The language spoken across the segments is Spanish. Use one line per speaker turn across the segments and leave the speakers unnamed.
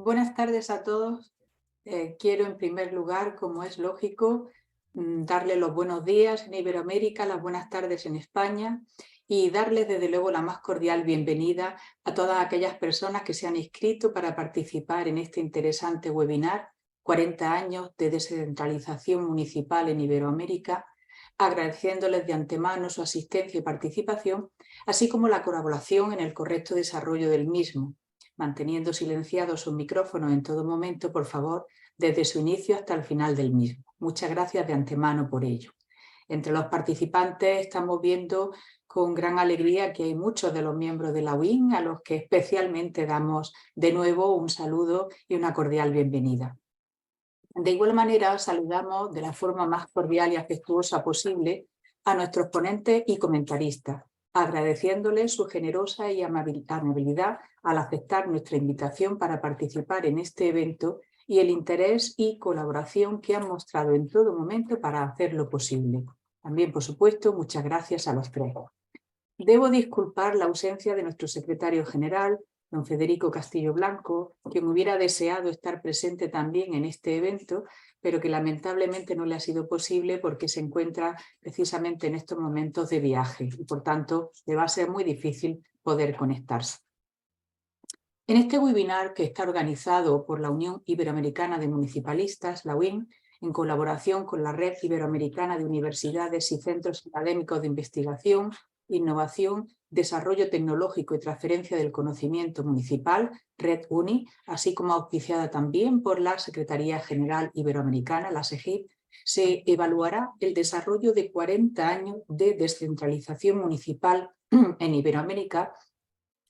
Buenas tardes a todos. Quiero en primer lugar, como es lógico, darle los buenos días en Iberoamérica, las buenas tardes en España y darles desde luego la más cordial bienvenida a todas aquellas personas que se han inscrito para participar en este interesante webinar 40 años de descentralización municipal en Iberoamérica, agradeciéndoles de antemano su asistencia y participación, así como la colaboración en el correcto desarrollo del mismo, manteniendo silenciados sus micrófonos en todo momento, por favor, desde su inicio hasta el final del mismo. Muchas gracias de antemano por ello. Entre los participantes estamos viendo con gran alegría que hay muchos de los miembros de la UIN, a los que especialmente damos de nuevo un saludo y una cordial bienvenida. De igual manera, saludamos de la forma más cordial y afectuosa posible a nuestros ponentes y comentaristas, agradeciéndoles su generosa y amabilidad al aceptar nuestra invitación para participar en este evento y el interés y colaboración que han mostrado en todo momento para hacerlo posible. También, por supuesto, muchas gracias a los tres. Debo disculpar la ausencia de nuestro secretario general, don Federico Castillo Blanco, quien hubiera deseado estar presente también en este evento, pero que lamentablemente no le ha sido posible porque se encuentra precisamente en estos momentos de viaje y por tanto le va a ser muy difícil poder conectarse. En este webinar, que está organizado por la Unión Iberoamericana de Municipalistas, la UIM, en colaboración con la Red Iberoamericana de Universidades y Centros Académicos de Investigación, Innovación, Desarrollo Tecnológico y Transferencia del Conocimiento Municipal, Red UNI, así como auspiciada también por la Secretaría General Iberoamericana, la SEGIP, se evaluará el desarrollo de 40 años de descentralización municipal en Iberoamérica,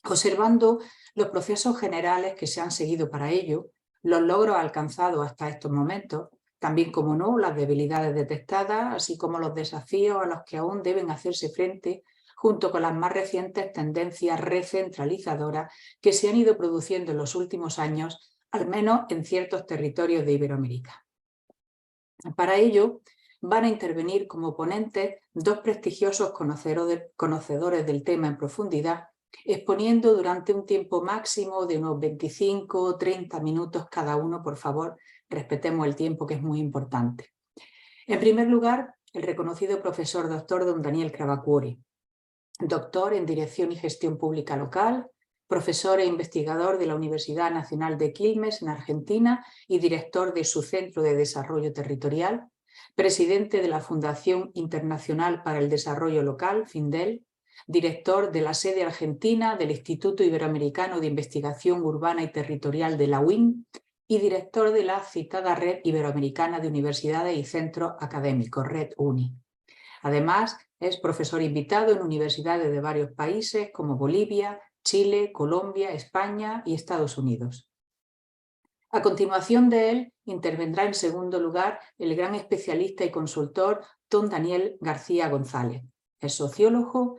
observando los procesos generales que se han seguido para ello, los logros alcanzados hasta estos momentos, también, como no, las debilidades detectadas, así como los desafíos a los que aún deben hacerse frente, junto con las más recientes tendencias recentralizadoras que se han ido produciendo en los últimos años, al menos en ciertos territorios de Iberoamérica. Para ello, van a intervenir como ponentes dos prestigiosos conocedores del tema en profundidad, exponiendo durante un tiempo máximo de unos 25 o 30 minutos cada uno. Por favor, respetemos el tiempo, que es muy importante. En primer lugar, el reconocido profesor doctor don Daniel Cravacuori, doctor en Dirección y Gestión Pública Local, profesor e investigador de la Universidad Nacional de Quilmes en Argentina y director de su Centro de Desarrollo Territorial, presidente de la Fundación Internacional para el Desarrollo Local, FINDEL, director de la sede argentina del Instituto Iberoamericano de Investigación Urbana y Territorial de la UIM y director de la citada Red Iberoamericana de Universidades y Centros Académicos, Red UNI. Además, es profesor invitado en universidades de varios países como Bolivia, Chile, Colombia, España y Estados Unidos. A continuación de él, intervendrá en segundo lugar el gran especialista y consultor don Daniel García González. Es sociólogo,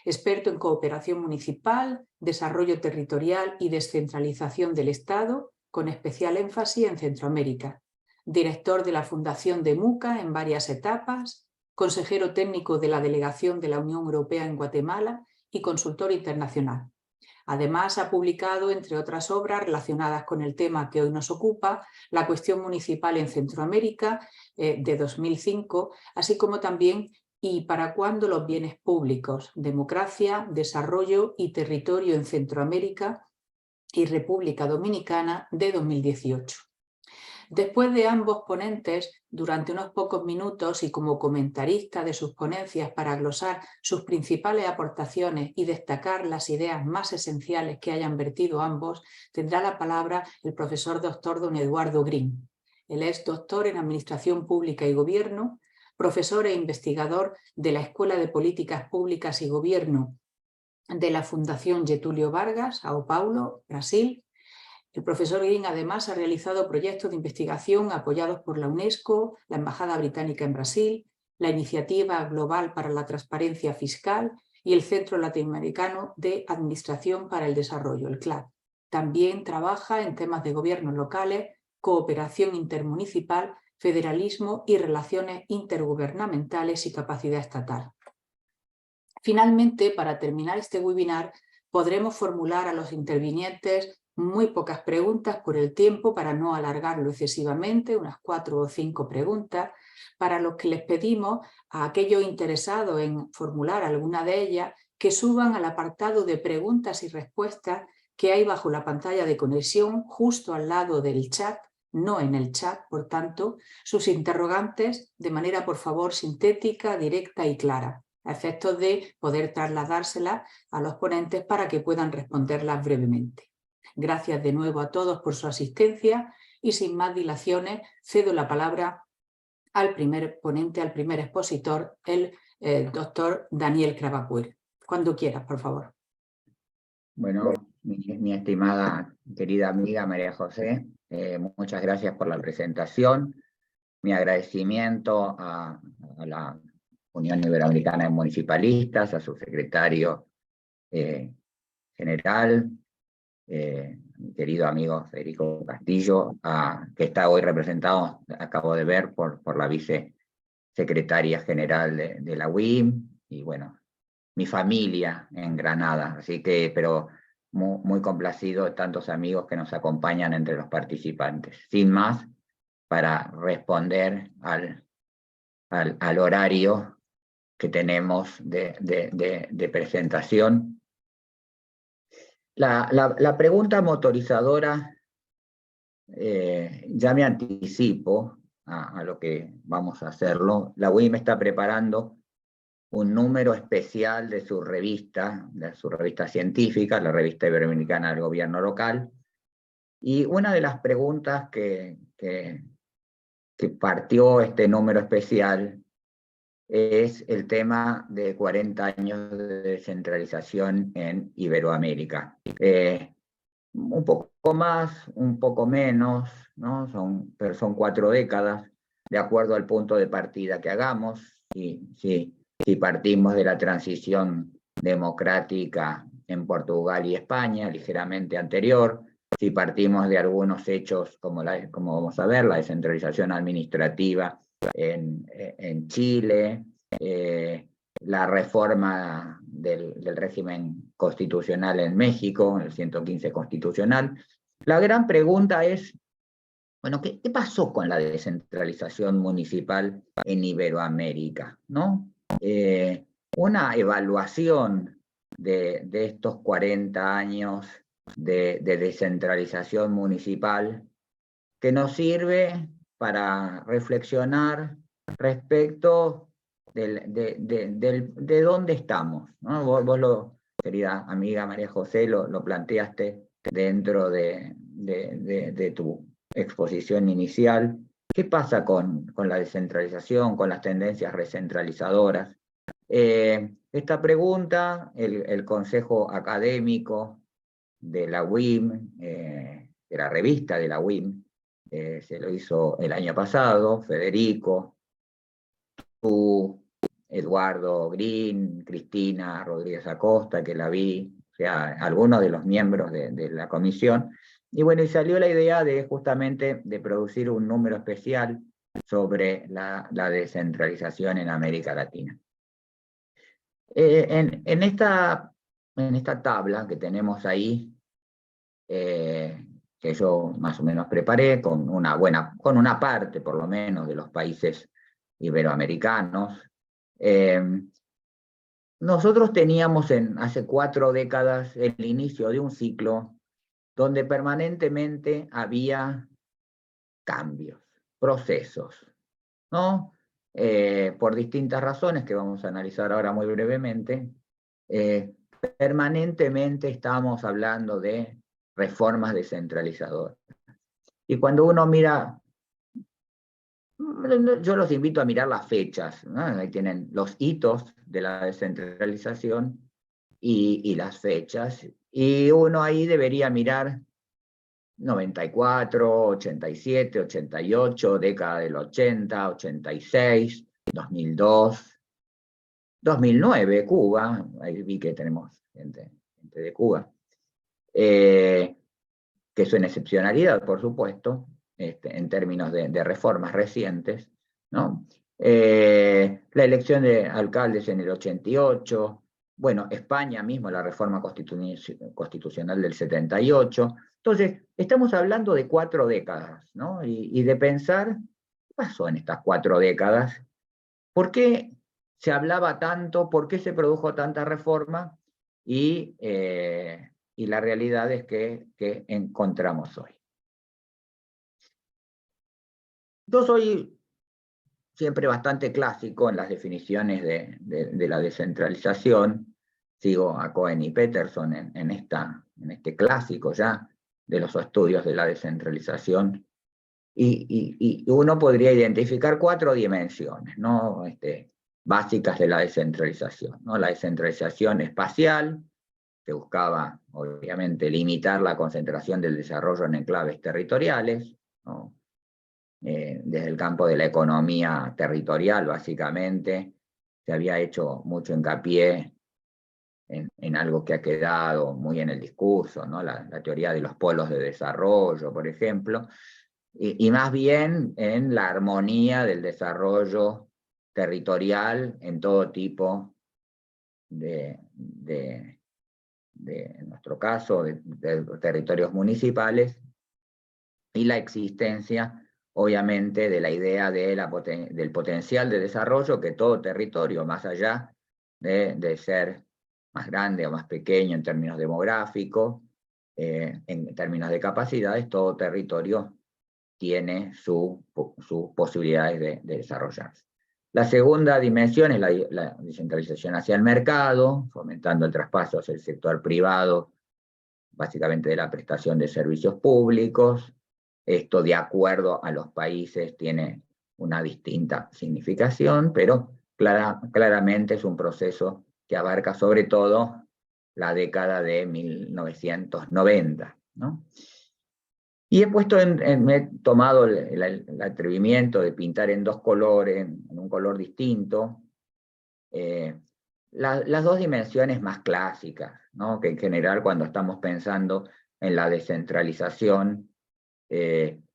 experto en cooperación municipal, desarrollo territorial y descentralización del Estado, con especial énfasis en Centroamérica. Director de la Fundación de MUCA en varias etapas, consejero técnico de la Delegación de la Unión Europea en Guatemala y consultor internacional. Además, ha publicado, entre otras obras relacionadas con el tema que hoy nos ocupa, La cuestión municipal en Centroamérica, de 2005, así como también ¿Y para cuándo los bienes públicos? Democracia, desarrollo y territorio en Centroamérica y República Dominicana, de 2018. Después de ambos ponentes, durante unos pocos minutos y como comentarista de sus ponencias para glosar sus principales aportaciones y destacar las ideas más esenciales que hayan vertido ambos, tendrá la palabra el profesor doctor don Eduardo Green. Él es doctor en Administración Pública y Gobierno, profesor e investigador de la Escuela de Políticas Públicas y Gobierno de la Fundación Getúlio Vargas, São Paulo, Brasil. El profesor Green además ha realizado proyectos de investigación apoyados por la UNESCO, la Embajada Británica en Brasil, la Iniciativa Global para la Transparencia Fiscal y el Centro Latinoamericano de Administración para el Desarrollo, el CLAD. También trabaja en temas de gobiernos locales, cooperación intermunicipal, federalismo y relaciones intergubernamentales y capacidad estatal. Finalmente, para terminar este webinar, podremos formular a los intervinientes muy pocas preguntas por el tiempo para no alargarlo excesivamente, unas 4 o 5 preguntas, para los que les pedimos a aquellos interesados en formular alguna de ellas que suban al apartado de preguntas y respuestas que hay bajo la pantalla de conexión justo al lado del chat, no en el chat, por tanto, sus interrogantes de manera, por favor, sintética, directa y clara, a efectos de poder trasladárselas a los ponentes para que puedan responderlas brevemente. Gracias de nuevo a todos por su asistencia y sin más dilaciones cedo la palabra al primer ponente, al primer expositor, el doctor Daniel Cravapuer. Cuando quieras, por favor.
Bueno, mi estimada querida amiga María José, muchas gracias por la presentación. Mi agradecimiento a la Unión Iberoamericana de Municipalistas, a su secretario general, mi querido amigo Federico Castillo, que está hoy representado, acabo de ver, por la vicesecretaria general de la UIM, y bueno, mi familia en Granada, así que, pero muy complacido de tantos amigos que nos acompañan entre los participantes. Sin más, para responder al horario que tenemos de presentación. La pregunta motorizadora, ya me anticipo a lo que vamos a hacerlo. La UIM está preparando un número especial de su revista científica, la Revista Iberoamericana del Gobierno Local, y una de las preguntas que partió este número especial es el tema de 40 años de descentralización en Iberoamérica. Un poco más, un poco menos, ¿no? Pero son 4 décadas, de acuerdo al punto de partida que hagamos. Si partimos de la transición democrática en Portugal y España, ligeramente anterior, si partimos de algunos hechos como vamos a ver, la descentralización administrativa en Chile, la reforma del régimen constitucional en México, el 115 constitucional. La gran pregunta es, bueno, ¿qué pasó con la descentralización municipal en Iberoamérica, ¿no? Una evaluación de estos 40 años de descentralización municipal, que nos sirve para reflexionar respecto de dónde estamos, ¿no? Vos querida amiga María José, lo planteaste dentro de tu exposición inicial. ¿Qué pasa con la descentralización, con las tendencias recentralizadoras? Esta pregunta, el Consejo Académico de la UIM, de la revista de la UIM, se lo hizo el año pasado, Federico, tú, Eduardo Green, Cristina Rodríguez Acosta, que la vi, o sea, algunos de los miembros de la comisión, y bueno, y salió la idea de justamente de producir un número especial sobre la descentralización en América Latina. En esta tabla que tenemos ahí, que yo más o menos preparé, con una parte por lo menos de los países iberoamericanos, nosotros teníamos hace 4 décadas el inicio de un ciclo donde permanentemente había cambios, procesos, ¿no? Por distintas razones que vamos a analizar ahora muy brevemente, permanentemente estamos hablando de reformas descentralizadoras. Y cuando uno mira, yo los invito a mirar las fechas, ¿no? Ahí tienen los hitos de la descentralización y las fechas, y uno ahí debería mirar 94, 87, 88, década del 80, 86, 2002, 2009, Cuba, ahí vi que tenemos gente de Cuba, que es una excepcionalidad, por supuesto, en términos de reformas recientes, ¿no? La elección de alcaldes en el 88, bueno, España mismo, la reforma constitucional del 78. Entonces, estamos hablando de 4 décadas, ¿no? Y de pensar, ¿qué pasó en estas 4 décadas? ¿Por qué se hablaba tanto? ¿Por qué se produjo tanta reforma? Y la realidad es que encontramos hoy. Yo soy siempre bastante clásico en las definiciones de la descentralización. Sigo a Cohen y Peterson en este clásico ya de los estudios de la descentralización. Y uno podría identificar 4 dimensiones, ¿no? Básicas de la descentralización, ¿no? La descentralización espacial, que buscaba, obviamente, limitar la concentración del desarrollo en enclaves territoriales, ¿no? Desde el campo de la economía territorial, básicamente, se había hecho mucho hincapié en algo que ha quedado muy en el discurso, ¿no? La teoría de los polos de desarrollo, por ejemplo, y más bien en la armonía del desarrollo territorial en todo tipo en nuestro caso, de territorios municipales, y la existencia, obviamente, de la idea del potencial de desarrollo que todo territorio, más allá de ser más grande o más pequeño en términos demográficos, en términos de capacidades, todo territorio tiene sus posibilidades de desarrollarse. La segunda dimensión es la descentralización hacia el mercado, fomentando el traspaso hacia el sector privado, básicamente de la prestación de servicios públicos. Esto, de acuerdo a los países, tiene una distinta significación, pero claramente es un proceso que abarca sobre todo la década de 1990, ¿no? Y me he tomado el atrevimiento de pintar en 2 colores, en un color distinto, las 2 dimensiones más clásicas, ¿no? Que en general cuando estamos pensando en la descentralización,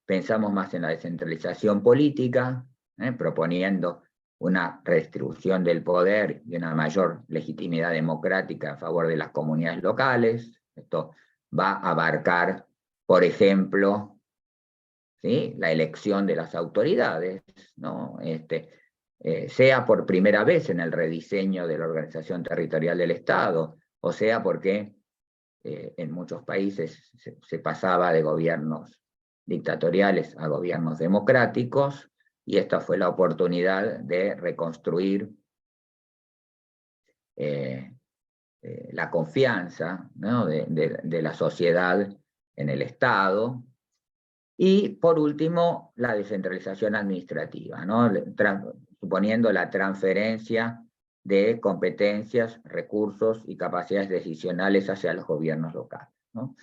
pensamos más en la descentralización política, proponiendo una redistribución del poder y una mayor legitimidad democrática a favor de las comunidades locales. Esto va a abarcar, por ejemplo, ¿sí?, la elección de las autoridades, ¿no? Sea por primera vez en el rediseño de la organización territorial del Estado, o sea porque en muchos países se pasaba de gobiernos dictatoriales a gobiernos democráticos, y esta fue la oportunidad de reconstruir la confianza, ¿no?, de la sociedad en el Estado. Y por último, la descentralización administrativa, ¿no?, suponiendo la transferencia de competencias, recursos y capacidades decisionales hacia los gobiernos locales, ¿no?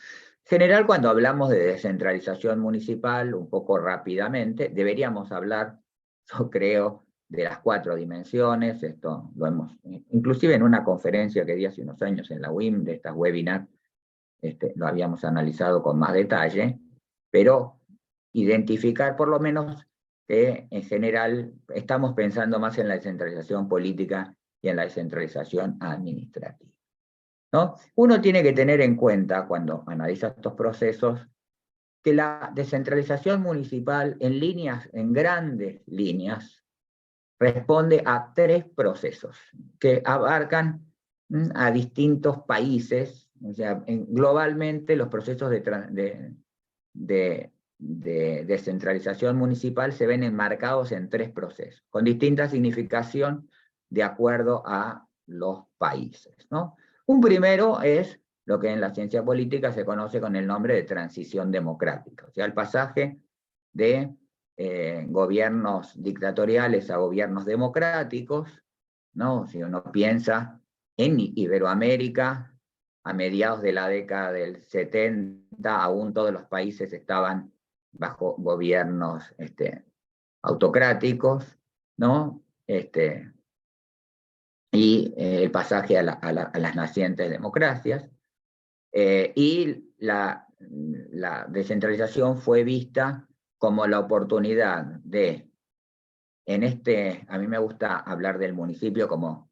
En general, cuando hablamos de descentralización municipal, un poco rápidamente, deberíamos hablar, yo creo, de las 4 dimensiones. Esto lo hemos, inclusive en una conferencia que di hace unos años en la UIM, de estas webinars, lo habíamos analizado con más detalle, pero identificar por lo menos que en general estamos pensando más en la descentralización política y en la descentralización administrativa, ¿no? Uno tiene que tener en cuenta, cuando analiza estos procesos, que la descentralización municipal en grandes líneas, responde a 3 procesos que abarcan a distintos países. O sea, globalmente los procesos de descentralización municipal se ven enmarcados en 3 procesos, con distinta significación de acuerdo a los países, ¿no? Un primero es lo que en la ciencia política se conoce con el nombre de transición democrática, o sea, el pasaje de gobiernos dictatoriales a gobiernos democráticos, ¿no? Si uno piensa en Iberoamérica, a mediados de la década del 70, aún todos los países estaban bajo gobiernos autocráticos, ¿no? Y el pasaje a las nacientes democracias, y la descentralización fue vista como la oportunidad de, a mí me gusta hablar del municipio como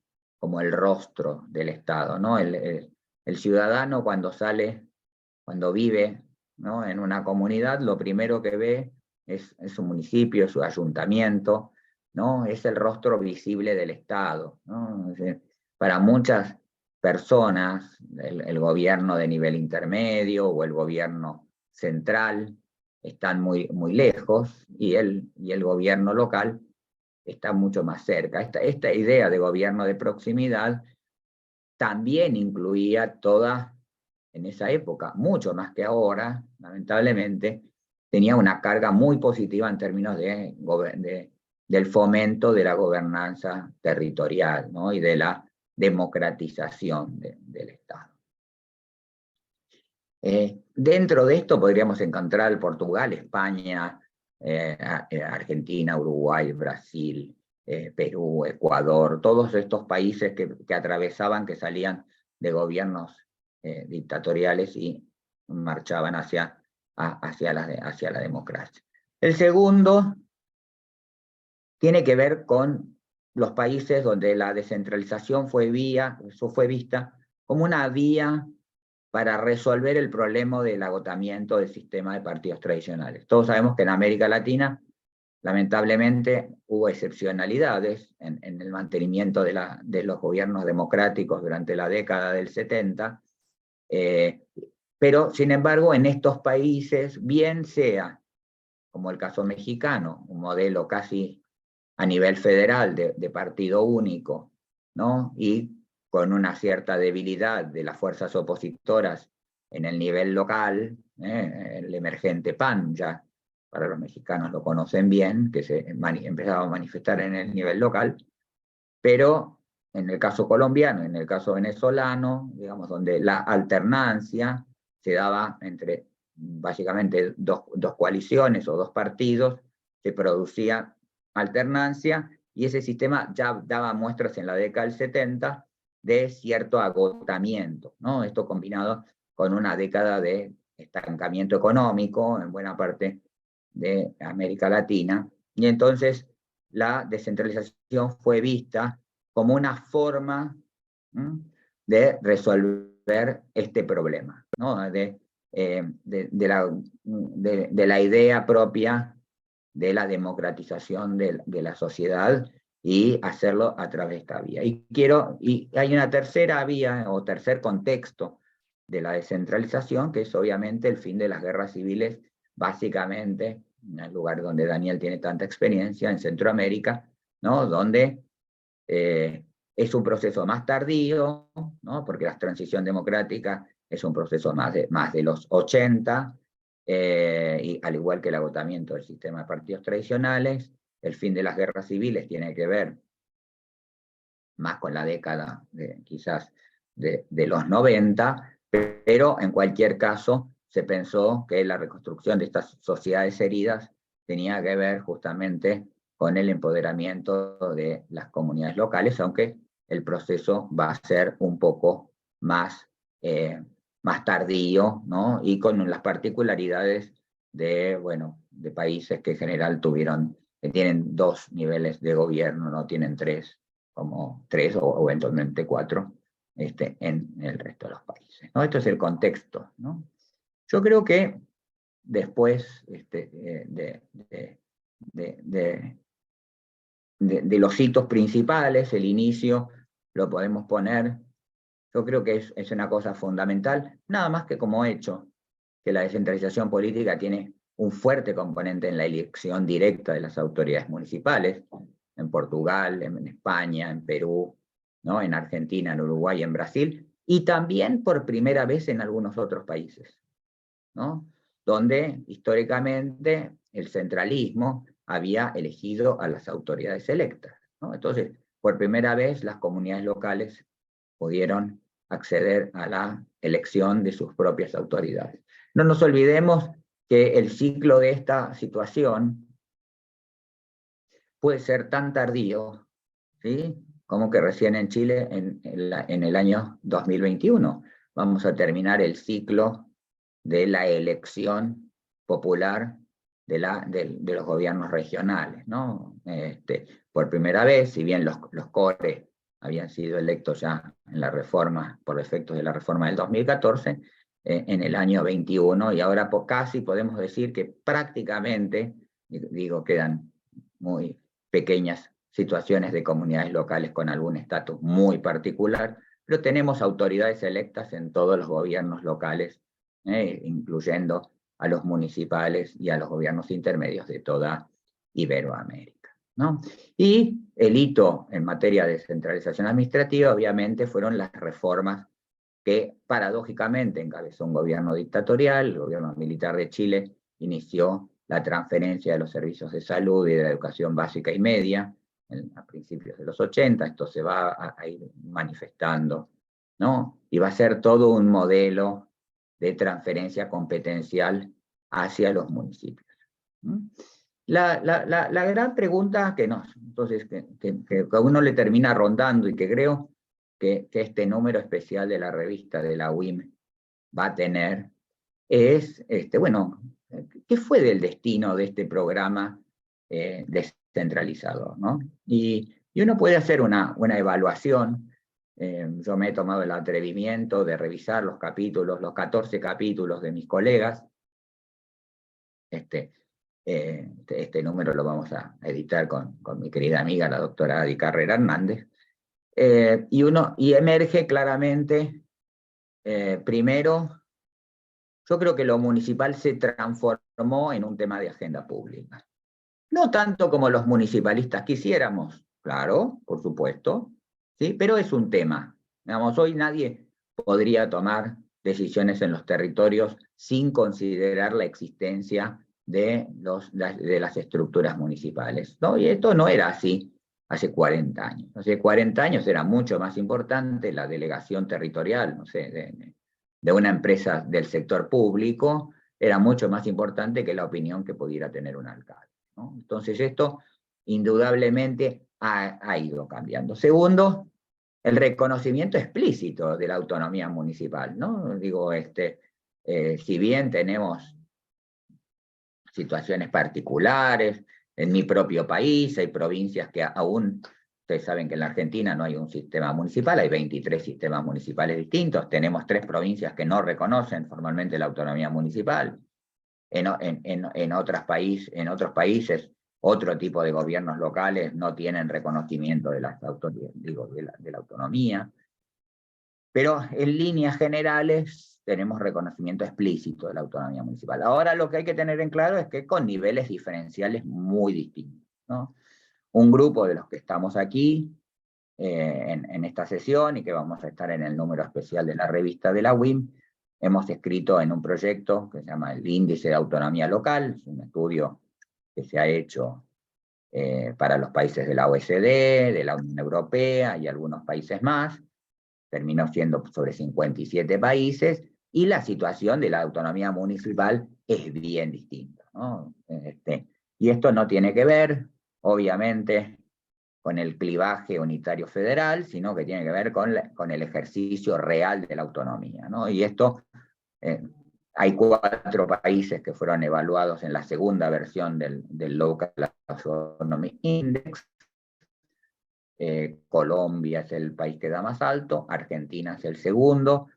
el rostro del Estado, ¿no? El ciudadano cuando vive, ¿no?, en una comunidad, lo primero que ve es su municipio, su ayuntamiento, ¿no? Es el rostro visible del Estado, ¿no? Es decir, para muchas personas, el gobierno de nivel intermedio o el gobierno central están muy, muy lejos, y el gobierno local está mucho más cerca. Esta idea de gobierno de proximidad también incluía en esa época, mucho más que ahora, lamentablemente, tenía una carga muy positiva en términos del fomento de la gobernanza territorial, ¿no?, y de la democratización del Estado. Dentro de esto podríamos encontrar Portugal, España, Argentina, Uruguay, Brasil, Perú, Ecuador, todos estos países que atravesaban, que salían de gobiernos dictatoriales y marchaban hacia la democracia. El segundo tiene que ver con los países donde la descentralización fue vista como una vía para resolver el problema del agotamiento del sistema de partidos tradicionales. Todos sabemos que en América Latina, lamentablemente, hubo excepcionalidades en el mantenimiento de los gobiernos democráticos durante la década del 70, pero, sin embargo, en estos países, bien sea, como el caso mexicano, un modelo casi a nivel federal de partido único, ¿no?, y con una cierta debilidad de las fuerzas opositoras en el nivel local, el emergente PAN, ya para los mexicanos lo conocen bien, que se empezaba a manifestar en el nivel local, pero en el caso colombiano, en el caso venezolano, digamos, donde la alternancia se daba entre básicamente dos coaliciones o 2 partidos, se producía alternancia, y ese sistema ya daba muestras en la década del 70 de cierto agotamiento, ¿no? Esto combinado con una década de estancamiento económico en buena parte de América Latina, y entonces la descentralización fue vista como una forma de resolver este problema, ¿no?, de la idea propia de la democratización de la sociedad, y hacerlo a través de esta vía. Y hay una tercera vía o tercer contexto de la descentralización, que es obviamente el fin de las guerras civiles, básicamente en el lugar donde Daniel tiene tanta experiencia, en Centroamérica, ¿no? Donde es un proceso más tardío, ¿no? Porque la transición democrática es un proceso más de los 80, y al igual que el agotamiento del sistema de partidos tradicionales, el fin de las guerras civiles tiene que ver más con la década quizás de los 90, pero en cualquier caso se pensó que la reconstrucción de estas sociedades heridas tenía que ver justamente con el empoderamiento de las comunidades locales, aunque el proceso va a ser un poco más tardío, ¿no? Y con las particularidades de países que en general tienen 2 niveles de gobierno, no tienen 3, como 3 o eventualmente 4 en el resto de los países, ¿no? Esto es el contexto, ¿no? Yo creo que después de los hitos principales, el inicio lo podemos poner, yo creo que es una cosa fundamental, nada más que como hecho, que la descentralización política tiene un fuerte componente en la elección directa de las autoridades municipales, en Portugal, en España, en Perú, ¿no? En Argentina, en Uruguay, en Brasil, y también por primera vez en algunos otros países, ¿no? Donde históricamente el centralismo había elegido a las autoridades electas, ¿no? Entonces, por primera vez las comunidades locales pudieron acceder a la elección de sus propias autoridades. No nos olvidemos que el ciclo de esta situación puede ser tan tardío, ¿sí? Como que recién en Chile, en el año 2021, vamos a terminar el ciclo de la elección popular de los gobiernos regionales, ¿no? Por primera vez, si bien los CORE habían sido electos ya en la reforma, por efectos de la reforma del 2014, en el año 21, y ahora casi podemos decir que prácticamente, digo, quedan muy pequeñas situaciones de comunidades locales con algún estatus muy particular, pero tenemos autoridades electas en todos los gobiernos locales, incluyendo a los municipales y a los gobiernos intermedios de toda Iberoamérica, ¿no? Y el hito en materia de descentralización administrativa, obviamente, fueron las reformas que paradójicamente encabezó un gobierno dictatorial. El gobierno militar de Chile inició la transferencia de los servicios de salud y de la educación básica y media a principios de los 80, esto se va a ir manifestando, ¿no? Y va a ser todo un modelo de transferencia competencial hacia los municipios. La gran pregunta que a uno le termina rondando, y que creo que este número especial de la revista de la UIM va a tener, es, ¿qué fue del destino de este programa descentralizado, ¿no? Y uno puede hacer una evaluación. Yo me he tomado el atrevimiento de revisar los 14 capítulos de mis colegas. Este número lo vamos a editar con mi querida amiga, la doctora Adi Carrera Hernández. Y emerge claramente, primero, yo creo que lo municipal se transformó en un tema de agenda pública. No tanto como los municipalistas quisiéramos, claro, por supuesto, ¿sí? Pero es un tema. Digamos, hoy nadie podría tomar decisiones en los territorios sin considerar la existencia de las estructuras municipales, ¿no? Y esto no era así hace 40 años. Hace 40 años era mucho más importante la delegación territorial, no sé, de una empresa del sector público, era mucho más importante que la opinión que pudiera tener un alcalde, ¿no? Entonces esto indudablemente ha ido cambiando. Segundo, el reconocimiento explícito de la autonomía municipal, ¿no? Digo, si bien tenemos situaciones particulares, en mi propio país hay provincias que aún, ustedes saben que en la Argentina no hay un sistema municipal, hay 23 sistemas municipales distintos, tenemos 3 provincias que no reconocen formalmente la autonomía municipal. En otros países, otro tipo de gobiernos locales no tienen reconocimiento de las autoridades, digo, de la autonomía. Pero en líneas generales tenemos reconocimiento explícito de la autonomía municipal. Ahora lo que hay que tener en claro es que con niveles diferenciales muy distintos, ¿no? Un grupo de los que estamos aquí en esta sesión y que vamos a estar en el número especial de la revista de la UIM, hemos escrito en un proyecto que se llama el Índice de Autonomía Local, es un estudio que se ha hecho para los países de la OECD, de la Unión Europea y algunos países más, terminó siendo sobre 57 países, y la situación de la autonomía municipal es bien distinta, ¿no? Y esto no tiene que ver, obviamente, con el clivaje unitario federal, sino que tiene que ver con el ejercicio real de la autonomía, ¿no? Y esto, hay 4 países que fueron evaluados en la segunda versión del Local Autonomy Index. Colombia es el país que da más alto, Argentina es el segundo,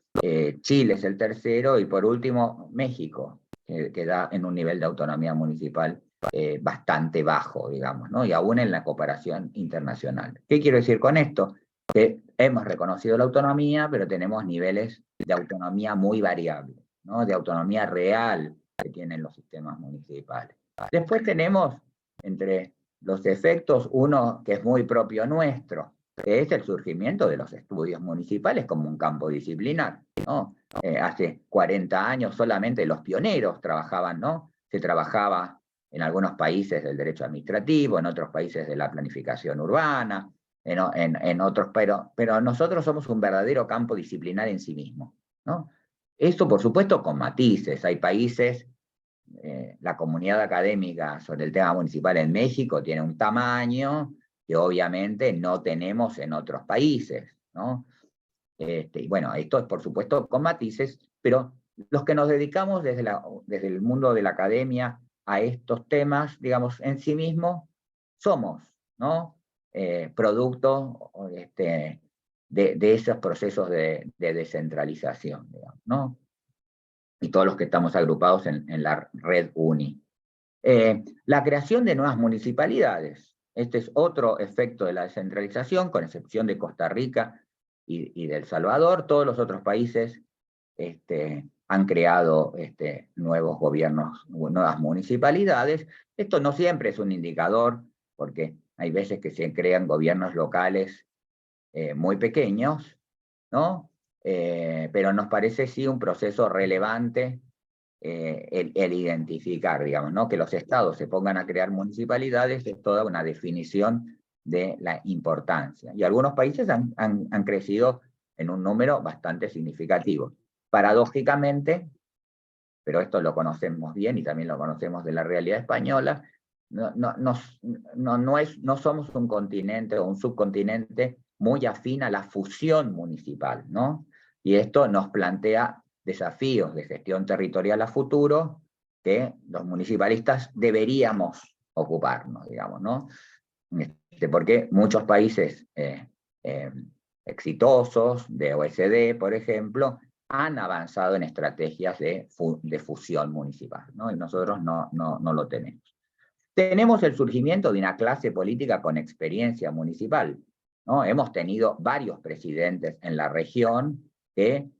Chile es el tercero, y por último México, que da en un nivel de autonomía municipal bastante bajo, digamos, ¿no? Y aún en la cooperación internacional. ¿Qué quiero decir con esto? Que hemos reconocido la autonomía, pero tenemos niveles de autonomía muy variables, ¿no? De autonomía real que tienen los sistemas municipales. Después tenemos, entre los efectos, uno que es muy propio nuestro, que es el surgimiento de los estudios municipales como un campo disciplinar, ¿no? Hace 40 años solamente los pioneros trabajaban, ¿no? Se trabajaba en algunos países del derecho administrativo, en otros países de la planificación urbana, en otros, pero nosotros somos un verdadero campo disciplinar en sí mismo, ¿no? Esto, por supuesto, con matices. Hay países, la comunidad académica sobre el tema municipal en México tiene un tamaño que obviamente no tenemos en otros países, ¿no? Y bueno, esto es por supuesto con matices, pero los que nos dedicamos desde el mundo de la academia a estos temas, digamos, en sí mismos, somos, ¿no? Producto de esos procesos de descentralización, digamos, ¿no? Y todos los que estamos agrupados en la red UNI. La creación de nuevas municipalidades. Este es otro efecto de la descentralización, con excepción de Costa Rica y de El Salvador. Todos los otros países han creado nuevos gobiernos, nuevas municipalidades. Esto no siempre es un indicador, porque hay veces que se crean gobiernos locales muy pequeños, ¿no? Pero nos parece sí un proceso relevante el identificar, digamos, ¿no? Que los estados se pongan a crear municipalidades es toda una definición de la importancia. Y algunos países han crecido en un número bastante significativo. Paradójicamente, pero esto lo conocemos bien y también lo conocemos de la realidad española, no somos un continente o un subcontinente muy afín a la fusión municipal, ¿no? Y esto nos plantea desafíos de gestión territorial a futuro que los municipalistas deberíamos ocuparnos, digamos, ¿no? Porque muchos países exitosos de OECD, por ejemplo, han avanzado en estrategias de fusión municipal, ¿no? Y nosotros no lo tenemos. Tenemos el surgimiento de una clase política con experiencia municipal, ¿no? Hemos tenido varios presidentes en la región que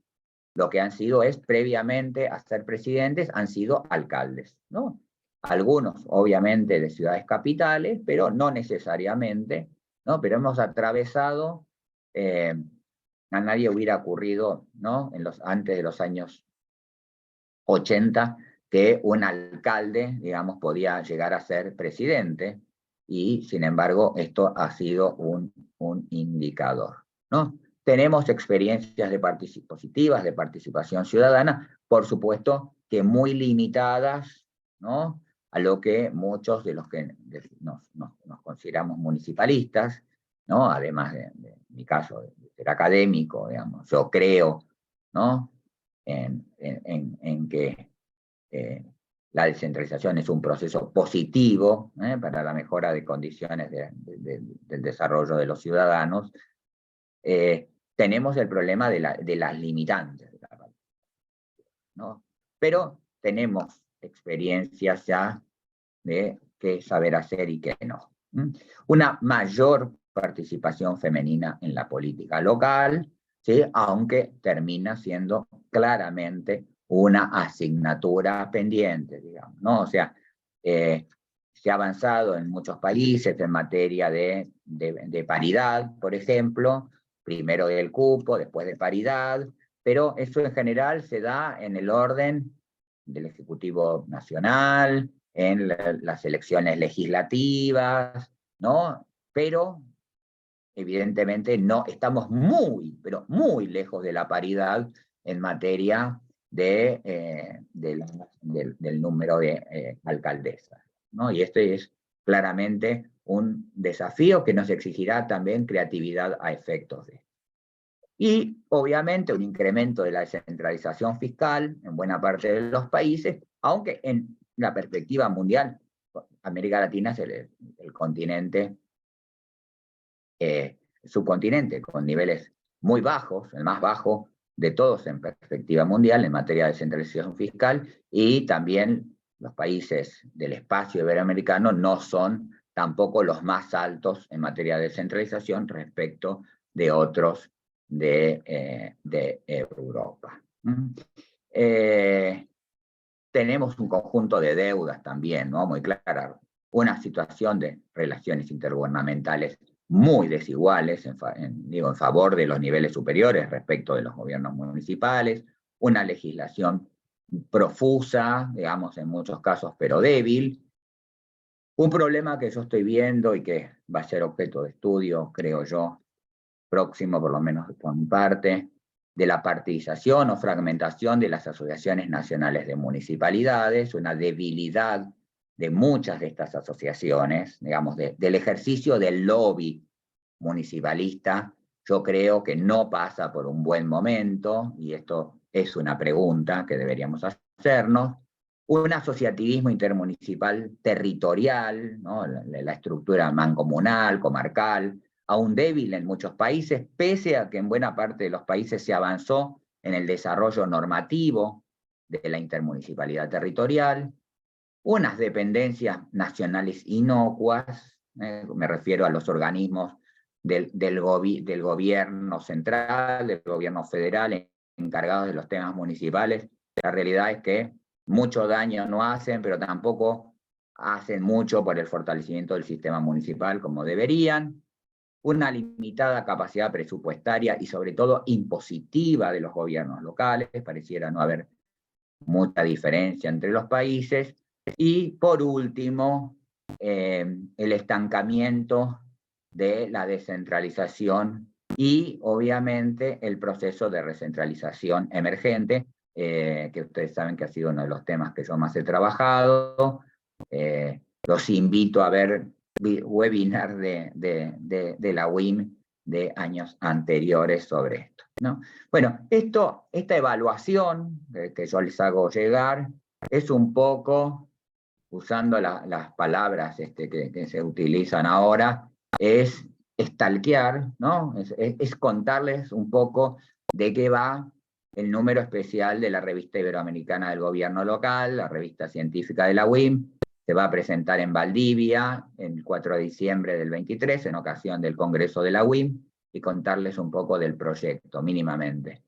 lo que han sido es, previamente a ser presidentes, han sido alcaldes, ¿no? Algunos, obviamente, de ciudades capitales, pero no necesariamente, ¿no? Pero hemos atravesado, a nadie hubiera ocurrido, ¿no? Antes de los años 80, que un alcalde, digamos, podía llegar a ser presidente, y sin embargo esto ha sido un indicador, ¿no? Tenemos experiencias positivas de participación ciudadana, por supuesto que muy limitadas, ¿no? A lo que muchos de los que nos consideramos municipalistas, ¿no? Además de mi caso de ser académico, digamos, yo creo, ¿no? en que la descentralización es un proceso positivo para la mejora de condiciones del desarrollo de los ciudadanos. Tenemos el problema de las limitantes de la participación, ¿no? Pero tenemos experiencias ya de qué saber hacer y qué no. Una mayor participación femenina en la política local, ¿sí? Aunque termina siendo claramente una asignatura pendiente, digamos, ¿no? O sea, se ha avanzado en muchos países en materia de paridad, por ejemplo, primero del cupo, después de paridad, pero eso en general se da en el orden del Ejecutivo Nacional, en las elecciones legislativas, ¿no? Pero evidentemente no, estamos muy, pero muy lejos de la paridad en materia del número de alcaldesas, ¿no? Y este es claramente un desafío que nos exigirá también creatividad a efectos de esto. Y obviamente un incremento de la descentralización fiscal en buena parte de los países, aunque en la perspectiva mundial, América Latina es el continente, subcontinente con niveles muy bajos, el más bajo de todos en perspectiva mundial en materia de descentralización fiscal, y también los países del espacio iberoamericano no son tampoco los más altos en materia de descentralización respecto de otros de Europa. Tenemos un conjunto de deudas también, ¿no? Muy clara, una situación de relaciones intergubernamentales muy desiguales, en favor de los niveles superiores respecto de los gobiernos municipales, una legislación profusa, digamos, en muchos casos, pero débil. Un problema que yo estoy viendo y que va a ser objeto de estudio, creo yo, próximo, por lo menos por mi parte, de la partidización o fragmentación de las asociaciones nacionales de municipalidades, una debilidad de muchas de estas asociaciones, digamos, del ejercicio del lobby municipalista. Yo creo que no pasa por un buen momento, y esto es una pregunta que deberíamos hacernos. Un asociativismo intermunicipal territorial, ¿no? La estructura mancomunal, comarcal, aún débil en muchos países, pese a que en buena parte de los países se avanzó en el desarrollo normativo de la intermunicipalidad territorial, unas dependencias nacionales inocuas, me refiero a los organismos del gobierno central, del gobierno federal, encargados de los temas municipales. La realidad es que mucho daño no hacen, pero tampoco hacen mucho por el fortalecimiento del sistema municipal como deberían. Una limitada capacidad presupuestaria y sobre todo impositiva de los gobiernos locales, pareciera no haber mucha diferencia entre los países. Y por último, el estancamiento de la descentralización y obviamente el proceso de recentralización emergente, que ustedes saben que ha sido uno de los temas que yo más he trabajado. Los invito a ver webinar de la UIM de años anteriores sobre esto, ¿no? Bueno, esta evaluación que yo les hago llegar es un poco, usando las palabras que se utilizan ahora, es stalkear, ¿no? Es contarles un poco de qué va el número especial de la revista iberoamericana del gobierno local, la revista científica de la UIM. Se va a presentar en Valdivia el 4 de diciembre del 23, en ocasión del Congreso de la UIM, y contarles un poco del proyecto, mínimamente.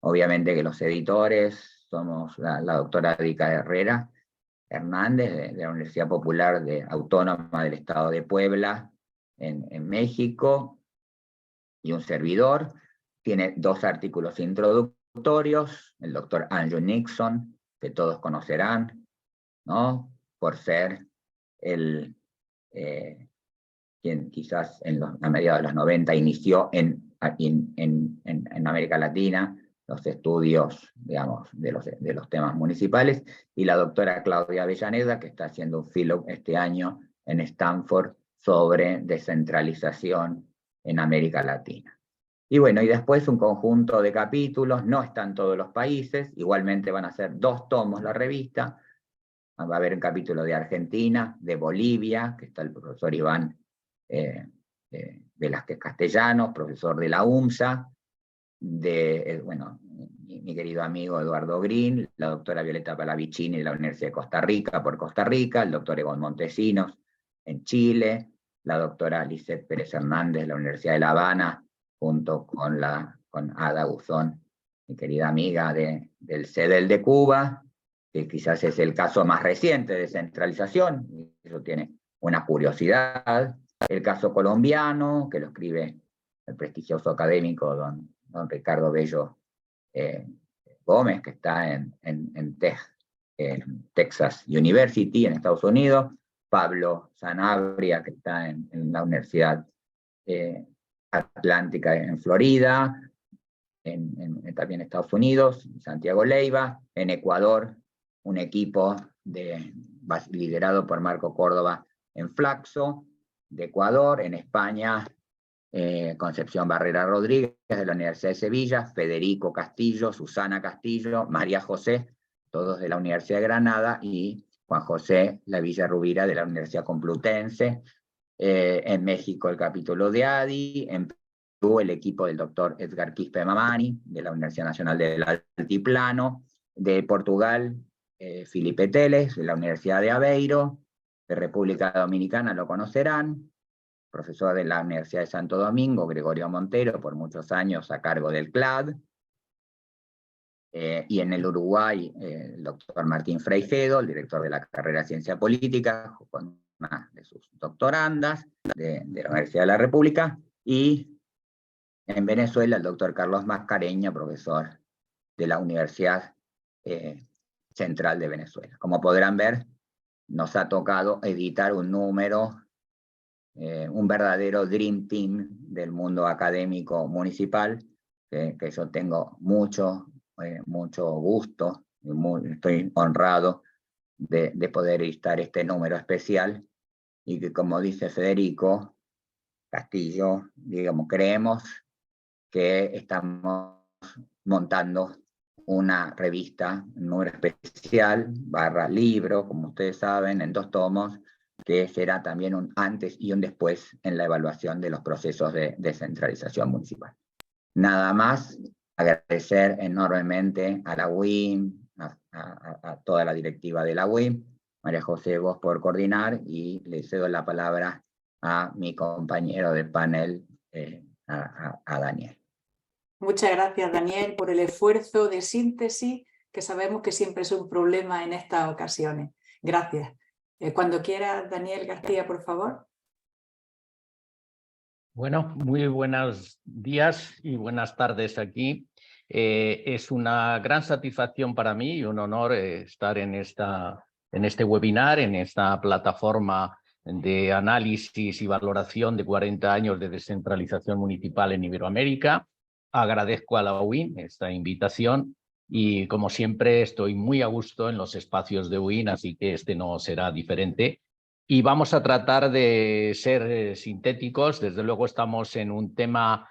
Obviamente que los editores somos la doctora Erika Herrera Hernández, de la Universidad Popular Autónoma del Estado de Puebla, en México, y un servidor. Tiene 2 artículos introductorios, el doctor Andrew Nixon, que todos conocerán, ¿no? Por ser quien quizás a mediados de los 90 inició en América Latina los estudios, digamos, de los temas municipales, y la doctora Claudia Avellaneda, que está haciendo un fellow este año en Stanford sobre descentralización en América Latina. Y bueno, y después un conjunto de capítulos, no están todos los países, igualmente van a ser 2 tomos la revista. Va a haber un capítulo de Argentina, de Bolivia, que está el profesor Iván Velázquez Castellanos, profesor de la UMSA, bueno, mi querido amigo Eduardo Green, la doctora Violeta Palavicini de la Universidad de Costa Rica por Costa Rica, el doctor Egon Montesinos en Chile, la doctora Lisette Pérez Hernández de la Universidad de La Habana, junto con Ada Guzón, mi querida amiga del CEDEL de Cuba, que quizás es el caso más reciente de descentralización, y eso tiene una curiosidad. El caso colombiano, que lo escribe el prestigioso académico don Ricardo Bello Gómez, que está en Texas University, en Estados Unidos, Pablo Sanabria, que está en la Universidad Atlántica en Florida, también en Estados Unidos, Santiago Leiva, en Ecuador, un equipo liderado por Marco Córdoba en Flaxo, de Ecuador, en España, Concepción Barrera Rodríguez de la Universidad de Sevilla, Federico Castillo, Susana Castillo, María José, todos de la Universidad de Granada, y Juan José La Villarrubira de la Universidad Complutense. En México el capítulo de ADI, en Perú el equipo del doctor Edgar Quispe Mamani de la Universidad Nacional del Altiplano, de Portugal Felipe Teles de la Universidad de Aveiro, de República Dominicana lo conocerán, profesor de la Universidad de Santo Domingo, Gregorio Montero, por muchos años a cargo del CLAD, y en el Uruguay, el doctor Martín Fraijedo, el director de la carrera de Ciencia Política, con una de sus doctorandas de la Universidad de la República, y en Venezuela el doctor Carlos Mascareña, profesor de la Universidad Central de Venezuela. Como podrán ver, nos ha tocado editar un número, un verdadero Dream Team del mundo académico municipal, que yo tengo mucho gusto, estoy honrado de poder editar este número especial, y que, como dice Federico Castillo, digamos, creemos que estamos montando una revista, un número especial, /libro, como ustedes saben, en 2 tomos, que será también un antes y un después en la evaluación de los procesos de descentralización municipal. Nada más, agradecer enormemente a la UIM, a toda la directiva de la UIM, María José, vos por coordinar, y le cedo la palabra a mi compañero de panel, a Daniel.
Muchas gracias, Daniel, por el esfuerzo de síntesis, que sabemos que siempre es un problema en estas ocasiones. Gracias. Cuando quiera, Daniel García, por favor.
Bueno, muy buenos días y buenas tardes aquí. Es una gran satisfacción para mí y un honor estar en este webinar, en esta plataforma de análisis y valoración de 40 años de descentralización municipal en Iberoamérica. Agradezco a la UIN esta invitación y, como siempre, estoy muy a gusto en los espacios de UIN, así que este no será diferente. Y vamos a tratar de ser sintéticos. Desde luego estamos en un tema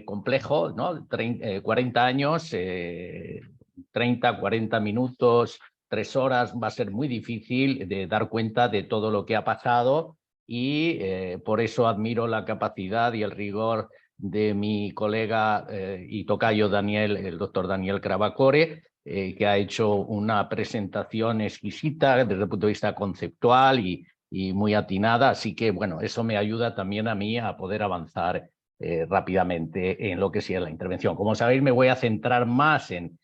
complejo, ¿no? 40 años, 30, 40 minutos, 3 horas, va a ser muy difícil de dar cuenta de todo lo que ha pasado, y por eso admiro la capacidad y el rigor de mi colega y tocayo Daniel, el doctor Daniel Crabacore, que ha hecho una presentación exquisita desde el punto de vista conceptual y muy atinada. Así que, bueno, eso me ayuda también a mí a poder avanzar rápidamente en lo que sea la intervención. Como sabéis, me voy a centrar más en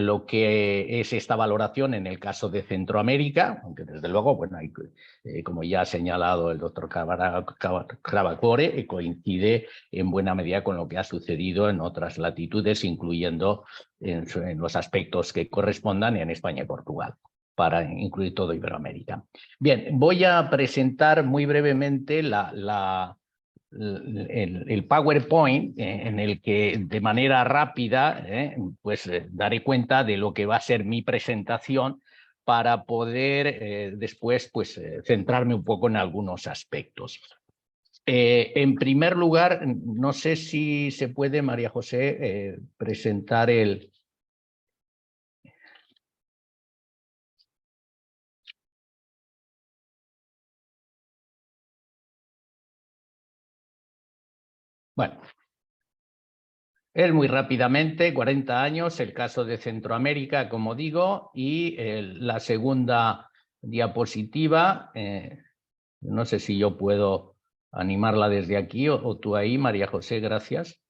lo que es esta valoración en el caso de Centroamérica, aunque desde luego, bueno, hay, como ya ha señalado el doctor Crabacore, coincide en buena medida con lo que ha sucedido en otras latitudes, incluyendo en los aspectos que correspondan en España y Portugal, para incluir todo Iberoamérica. Bien, voy a presentar muy brevemente el PowerPoint, en el que de manera rápida daré cuenta de lo que va a ser mi presentación, para poder después centrarme un poco en algunos aspectos. En primer lugar, no sé si se puede, María José, presentar el... Bueno, Es muy rápidamente, 40 años, el caso de Centroamérica, como digo, y la segunda diapositiva, no sé si yo puedo animarla desde aquí o tú ahí, María José, gracias.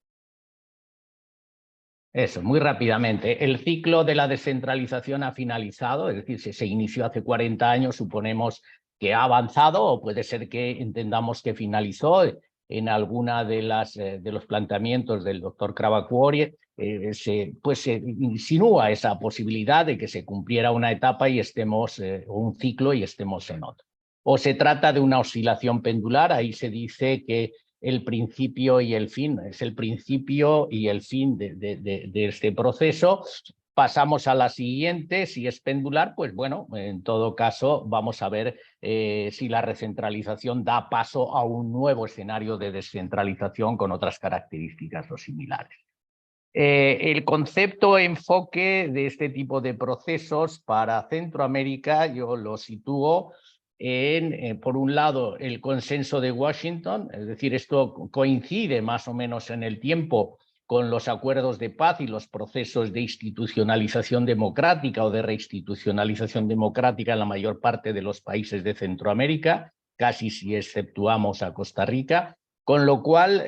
Eso, muy rápidamente. El ciclo de la descentralización ha finalizado, es decir, si se inició hace 40 años, suponemos que ha avanzado, o puede ser que entendamos que finalizó. En alguna de los planteamientos del doctor Cravacuori se insinúa esa posibilidad de que se cumpliera una etapa y estemos, un ciclo y estemos en otro. O se trata de una oscilación pendular, ahí se dice que el principio y el fin, es el principio y el fin de este proceso. Pasamos a la siguiente, si es pendular, pues bueno, en todo caso vamos a ver si la recentralización da paso a un nuevo escenario de descentralización con otras características o similares. El concepto enfoque de este tipo de procesos para Centroamérica yo lo sitúo en, por un lado, el consenso de Washington, es decir, esto coincide más o menos en el tiempo con los acuerdos de paz y los procesos de institucionalización democrática o de reinstitucionalización democrática en la mayor parte de los países de Centroamérica, casi si exceptuamos a Costa Rica. Con lo cual,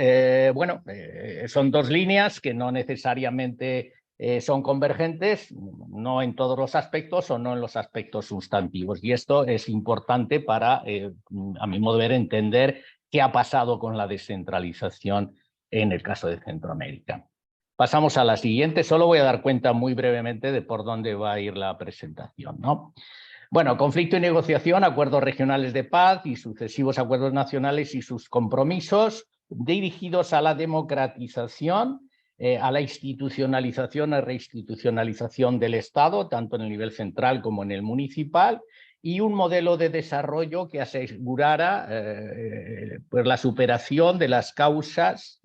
son dos líneas que no necesariamente son convergentes, no en todos los aspectos o no en los aspectos sustantivos. Y esto es importante para, a mi modo de ver, entender qué ha pasado con la descentralización en el caso de Centroamérica. Pasamos a la siguiente. Solo voy a dar cuenta muy brevemente de por dónde va a ir la presentación, ¿no? Bueno, conflicto y negociación, acuerdos regionales de paz y sucesivos acuerdos nacionales y sus compromisos dirigidos a la democratización, a la institucionalización, a reinstitucionalización del Estado, tanto en el nivel central como en el municipal, y un modelo de desarrollo que asegurara pues la superación de las causas,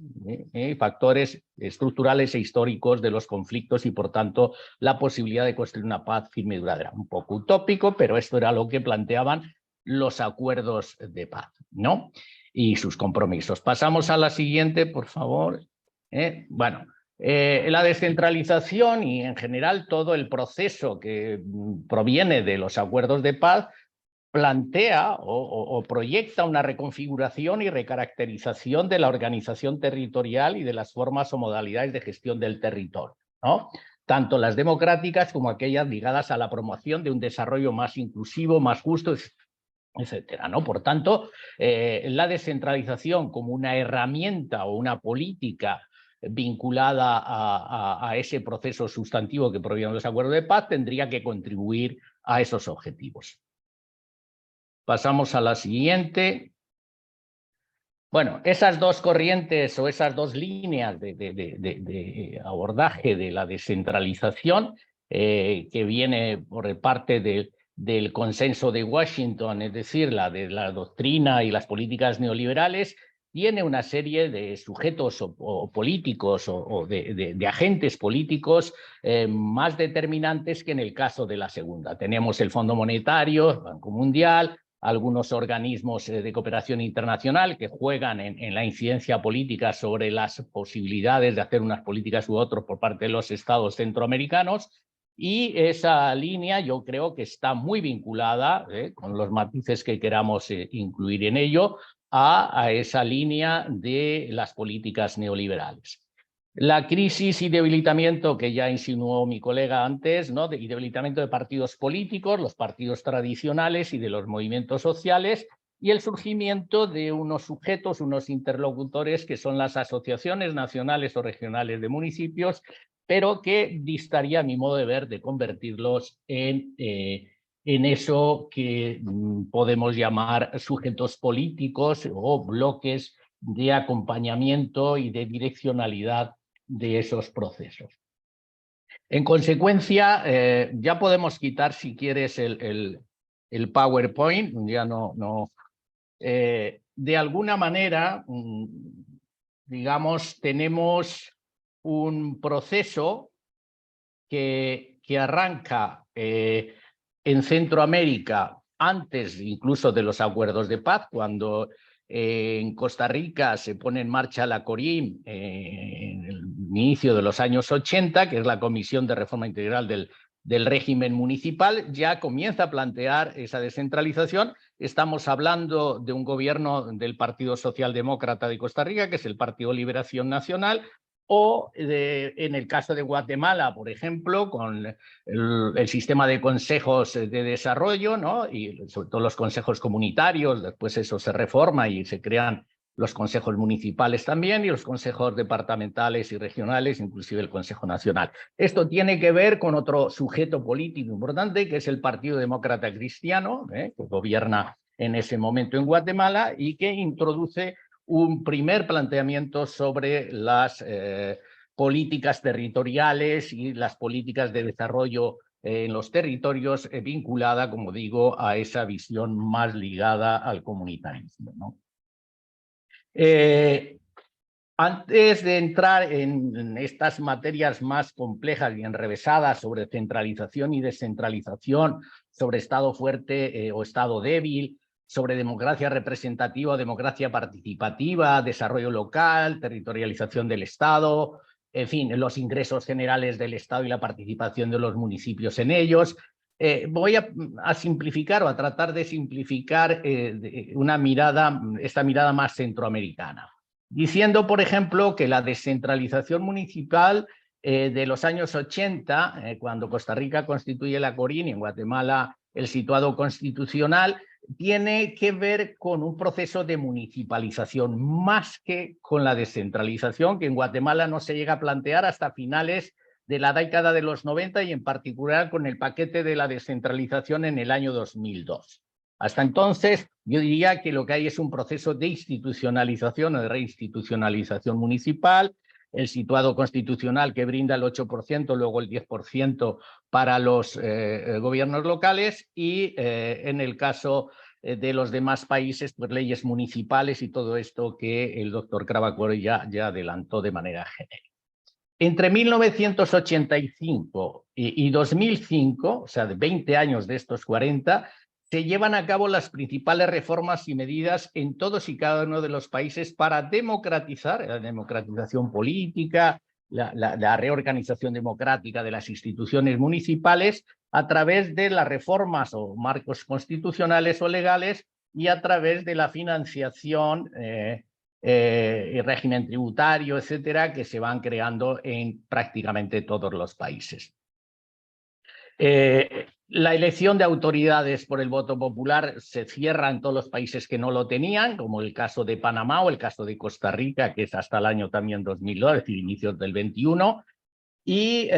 factores estructurales e históricos de los conflictos y, por tanto, la posibilidad de construir una paz firme y duradera. Un poco utópico, pero esto era lo que planteaban los acuerdos de paz, ¿no? Y sus compromisos. Pasamos a la siguiente, por favor. Bueno, la descentralización y en general todo el proceso que proviene de los acuerdos de paz plantea o proyecta una reconfiguración y recaracterización de la organización territorial y de las formas o modalidades de gestión del territorio, ¿no? Tanto las democráticas como aquellas ligadas a la promoción de un desarrollo más inclusivo, más justo, etcétera, ¿no? Por tanto, la descentralización como una herramienta o una política vinculada a ese proceso sustantivo que proviene de los acuerdos de paz tendría que contribuir a esos objetivos. Pasamos a la siguiente. Bueno, esas dos corrientes o esas dos líneas de abordaje de la descentralización que viene por parte del consenso de Washington, es decir, la de la doctrina y las políticas neoliberales, tiene una serie de sujetos o políticos o de agentes políticos más determinantes que en el caso de la segunda. Tenemos el Fondo Monetario, el Banco Mundial, algunos organismos de cooperación internacional que juegan en la incidencia política sobre las posibilidades de hacer unas políticas u otras por parte de los estados centroamericanos, y esa línea yo creo que está muy vinculada, con los matices que queramos incluir en ello, a esa línea de las políticas neoliberales. La crisis y debilitamiento que ya insinuó mi colega antes, ¿no? Y debilitamiento de partidos políticos, los partidos tradicionales y de los movimientos sociales, y el surgimiento de unos sujetos, unos interlocutores que son las asociaciones nacionales o regionales de municipios, pero que distaría, a mi modo de ver, de convertirlos en eso que podemos llamar sujetos políticos o bloques de acompañamiento y de direccionalidad de esos procesos. En consecuencia, ya podemos quitar, si quieres, el PowerPoint, ya no. De alguna manera, digamos, tenemos un proceso que arranca en Centroamérica antes incluso de los acuerdos de paz, cuando en Costa Rica se pone en marcha la CORIM en inicio de los años 80, que es la Comisión de Reforma Integral del régimen municipal, ya comienza a plantear esa descentralización. Estamos hablando de un gobierno del Partido Socialdemócrata de Costa Rica, que es el Partido Liberación Nacional, o en el caso de Guatemala, por ejemplo, con el sistema de consejos de desarrollo, ¿no? Y sobre todo los consejos comunitarios. Después eso se reforma y se crean los consejos municipales también y los consejos departamentales y regionales, inclusive el Consejo Nacional. Esto tiene que ver con otro sujeto político importante, que es el Partido Demócrata Cristiano, que gobierna en ese momento en Guatemala y que introduce un primer planteamiento sobre las políticas territoriales y las políticas de desarrollo en los territorios, vinculada, como digo, a esa visión más ligada al comunitarismo, ¿no? Antes de entrar en estas materias más complejas y enrevesadas sobre centralización y descentralización, sobre Estado fuerte o Estado débil, sobre democracia representativa o democracia participativa, desarrollo local, territorialización del Estado, en fin, los ingresos generales del Estado y la participación de los municipios en ellos. Voy a simplificar o a tratar de simplificar esta mirada más centroamericana, diciendo, por ejemplo, que la descentralización municipal de los años 80, cuando Costa Rica constituye la CORIN y en Guatemala el situado constitucional, tiene que ver con un proceso de municipalización más que con la descentralización, que en Guatemala no se llega a plantear hasta finales de la década de los 90 y en particular con el paquete de la descentralización en el año 2002. Hasta entonces, yo diría que lo que hay es un proceso de institucionalización o de reinstitucionalización municipal, el situado constitucional que brinda el 8%, luego el 10% para los gobiernos locales y en el caso de los demás países, pues leyes municipales y todo esto que el doctor Cravacol ya adelantó de manera genérica. Entre 1985 y 2005, o sea, de 20 años de estos 40, se llevan a cabo las principales reformas y medidas en todos y cada uno de los países para democratizar, la democratización política, la reorganización democrática de las instituciones municipales a través de las reformas o marcos constitucionales o legales y a través de la financiación y régimen tributario, etcétera, que se van creando en prácticamente todos los países. La elección de autoridades por el voto popular se cierra en todos los países que no lo tenían, como el caso de Panamá o el caso de Costa Rica, que es hasta el año también 2002, es decir, inicios del 21, y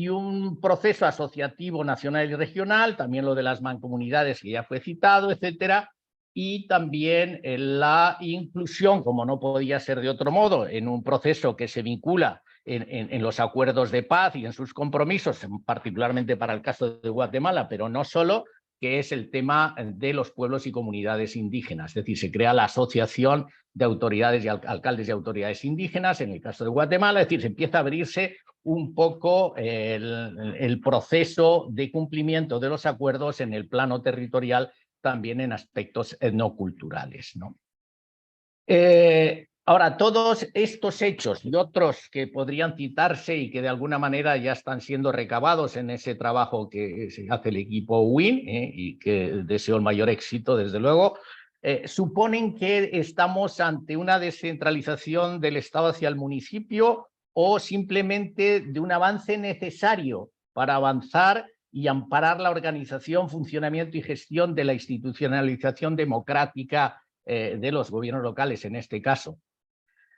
un proceso asociativo nacional y regional, también lo de las mancomunidades que ya fue citado, etcétera, y también la inclusión, como no podía ser de otro modo, en un proceso que se vincula en los acuerdos de paz y en sus compromisos, particularmente para el caso de Guatemala, pero no solo, que es el tema de los pueblos y comunidades indígenas. Es decir, se crea la Asociación de Autoridades y Alcaldes y Autoridades Indígenas, en el caso de Guatemala, es decir, se empieza a abrirse un poco el proceso de cumplimiento de los acuerdos en el plano territorial, también en aspectos etnoculturales, ¿no? Ahora, todos estos hechos y otros que podrían citarse y que de alguna manera ya están siendo recabados en ese trabajo que se hace el equipo WIN y que deseo el mayor éxito, desde luego, suponen que estamos ante una descentralización del Estado hacia el municipio o simplemente de un avance necesario para avanzar y amparar la organización, funcionamiento y gestión de la institucionalización democrática de los gobiernos locales en este caso.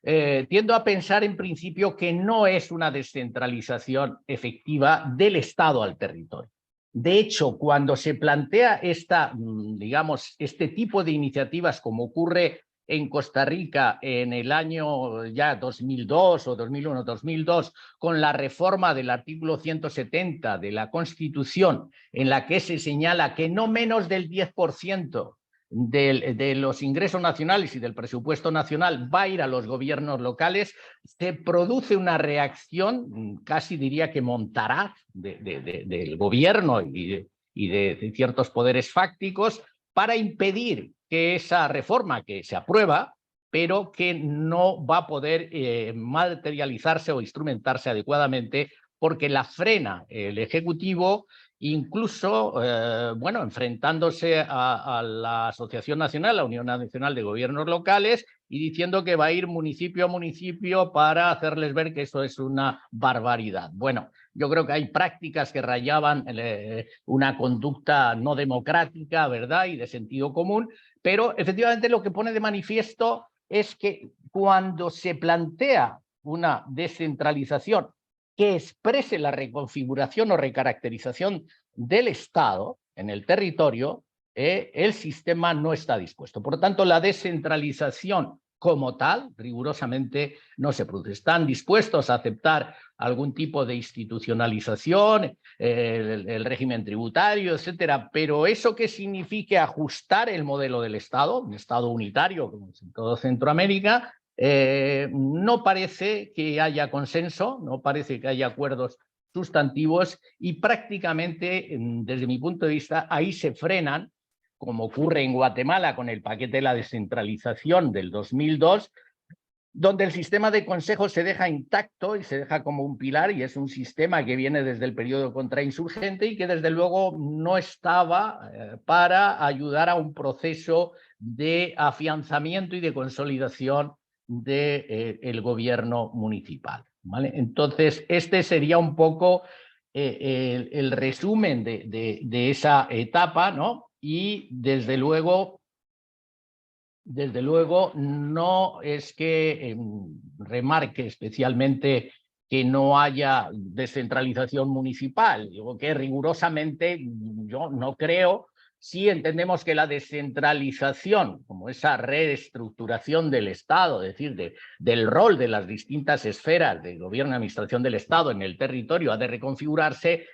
Tiendo a pensar en principio que no es una descentralización efectiva del Estado al territorio. De hecho, cuando se plantea este tipo de iniciativas, como ocurre en Costa Rica en el año ya 2002 o 2001-2002, con la reforma del artículo 170 de la Constitución, en la que se señala que no menos del 10% de los ingresos nacionales y del presupuesto nacional va a ir a los gobiernos locales, se produce una reacción, casi diría que montaraz, del gobierno y de ciertos poderes fácticos para impedir que esa reforma que se aprueba pero que no va a poder materializarse o instrumentarse adecuadamente porque la frena el Ejecutivo, incluso, bueno, enfrentándose a la Asociación Nacional, la Unión Nacional de Gobiernos Locales, y diciendo que va a ir municipio a municipio para hacerles ver que eso es una barbaridad. Bueno, yo creo que hay prácticas que rayaban una conducta no democrática, ¿verdad?, y de sentido común, pero efectivamente lo que pone de manifiesto es que cuando se plantea una descentralización que exprese la reconfiguración o recaracterización del Estado en el territorio, el sistema no está dispuesto. Por lo tanto, la descentralización como tal, rigurosamente, no se produce. Están dispuestos a aceptar algún tipo de institucionalización, el régimen tributario, etcétera, pero eso que signifique ajustar el modelo del Estado, un Estado unitario, como en todo Centroamérica, no parece que haya consenso, no parece que haya acuerdos sustantivos y prácticamente, desde mi punto de vista, ahí se frenan, como ocurre en Guatemala con el paquete de la descentralización del 2002, donde el sistema de consejos se deja intacto y se deja como un pilar, y es un sistema que viene desde el periodo contrainsurgente y que desde luego no estaba para ayudar a un proceso de afianzamiento y de consolidación del gobierno municipal, ¿vale? Entonces, este sería un poco el resumen de esa etapa, ¿no? Y desde luego no es que remarque especialmente que no haya descentralización municipal. Digo que rigurosamente yo no creo. Si entendemos que la descentralización, como esa reestructuración del Estado, es decir, del rol de las distintas esferas de gobierno y administración del Estado en el territorio, ha de reconfigurarse,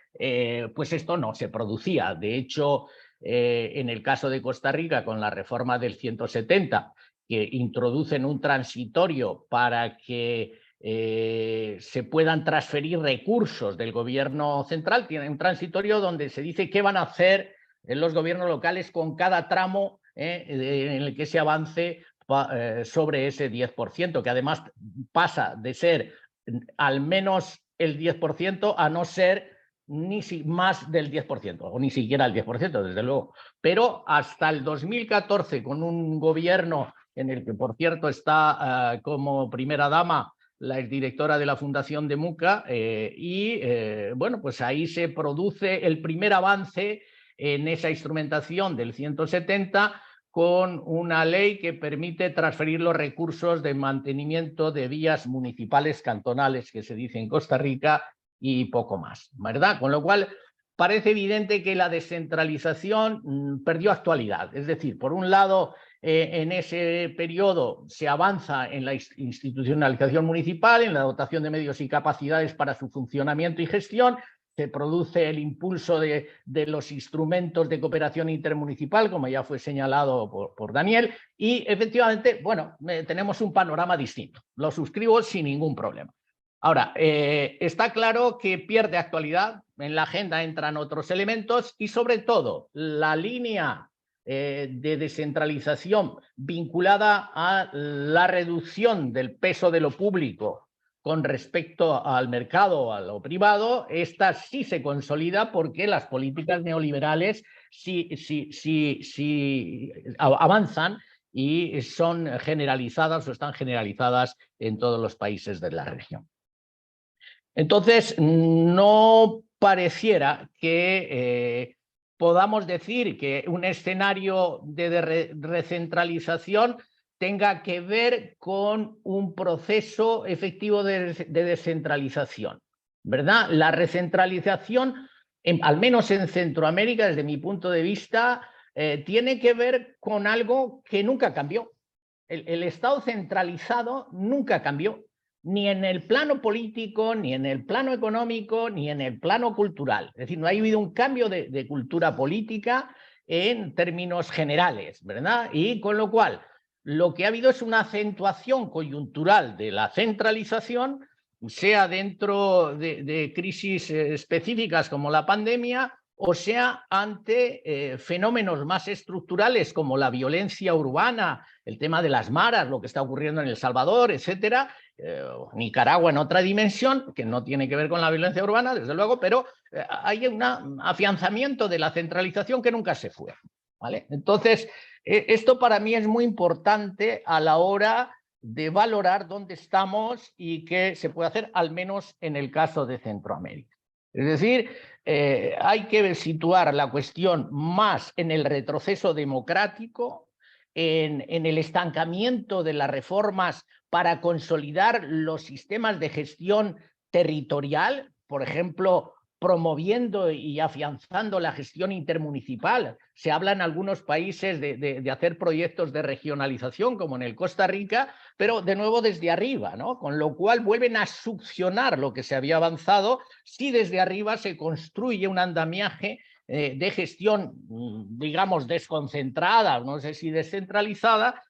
pues esto no se producía. De hecho, en el caso de Costa Rica, con la reforma del 170, que introducen un transitorio para que se puedan transferir recursos del gobierno central, tienen un transitorio donde se dice qué van a hacer los gobiernos locales con cada tramo en el que se avance sobre ese 10%, que además pasa de ser al menos el 10% a no ser ni más del 10%, o ni siquiera el 10%, desde luego. Pero hasta el 2014, con un gobierno en el que, por cierto, está como primera dama la exdirectora de la Fundación de Muca, bueno, pues ahí se produce el primer avance en esa instrumentación del 170, con una ley que permite transferir los recursos de mantenimiento de vías municipales cantonales, que se dice en Costa Rica, y poco más, ¿verdad? Con lo cual parece evidente que la descentralización perdió actualidad. Es decir, por un lado, en ese periodo se avanza en la institucionalización municipal, en la dotación de medios y capacidades para su funcionamiento y gestión, se produce el impulso de los instrumentos de cooperación intermunicipal, como ya fue señalado por Daniel, y efectivamente, bueno, tenemos un panorama distinto. Lo suscribo sin ningún problema. Ahora, está claro que pierde actualidad, en la agenda entran otros elementos y sobre todo la línea de descentralización vinculada a la reducción del peso de lo público con respecto al mercado, a lo privado, esta sí se consolida porque las políticas neoliberales sí avanzan y son generalizadas o están generalizadas en todos los países de la región. Entonces, no pareciera que podamos decir que un escenario de recentralización tenga que ver con un proceso efectivo de descentralización, ¿verdad? La recentralización, al menos en Centroamérica, desde mi punto de vista, tiene que ver con algo que nunca cambió. El Estado centralizado nunca cambió, ni en el plano político, ni en el plano económico, ni en el plano cultural. Es decir, no ha habido un cambio de cultura política en términos generales, ¿verdad? Y con lo cual, lo que ha habido es una acentuación coyuntural de la centralización, sea dentro de crisis específicas como la pandemia, o sea ante fenómenos más estructurales como la violencia urbana, el tema de las maras, lo que está ocurriendo en El Salvador, etcétera, Nicaragua en otra dimensión, que no tiene que ver con la violencia urbana, desde luego, pero hay un afianzamiento de la centralización que nunca se fue, ¿vale? Entonces, esto para mí es muy importante a la hora de valorar dónde estamos y qué se puede hacer, al menos en el caso de Centroamérica. Es decir, hay que situar la cuestión más en el retroceso democrático, en el estancamiento de las reformas para consolidar los sistemas de gestión territorial, por ejemplo, promoviendo y afianzando la gestión intermunicipal. Se habla en algunos países de hacer proyectos de regionalización, como en el Costa Rica, pero de nuevo desde arriba, ¿no? Con lo cual vuelven a succionar lo que se había avanzado si desde arriba se construye un andamiaje de gestión, digamos, desconcentrada, no sé si descentralizada,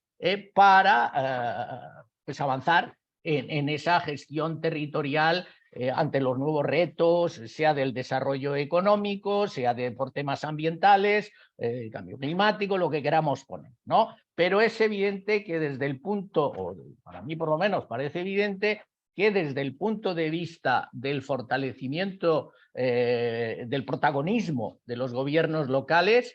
para pues avanzar en esa gestión territorial ante los nuevos retos, sea del desarrollo económico, sea por temas ambientales, cambio climático, lo que queramos poner, ¿no? Pero es evidente que desde el punto, o para mí por lo menos parece evidente, que desde el punto de vista del fortalecimiento del protagonismo de los gobiernos locales,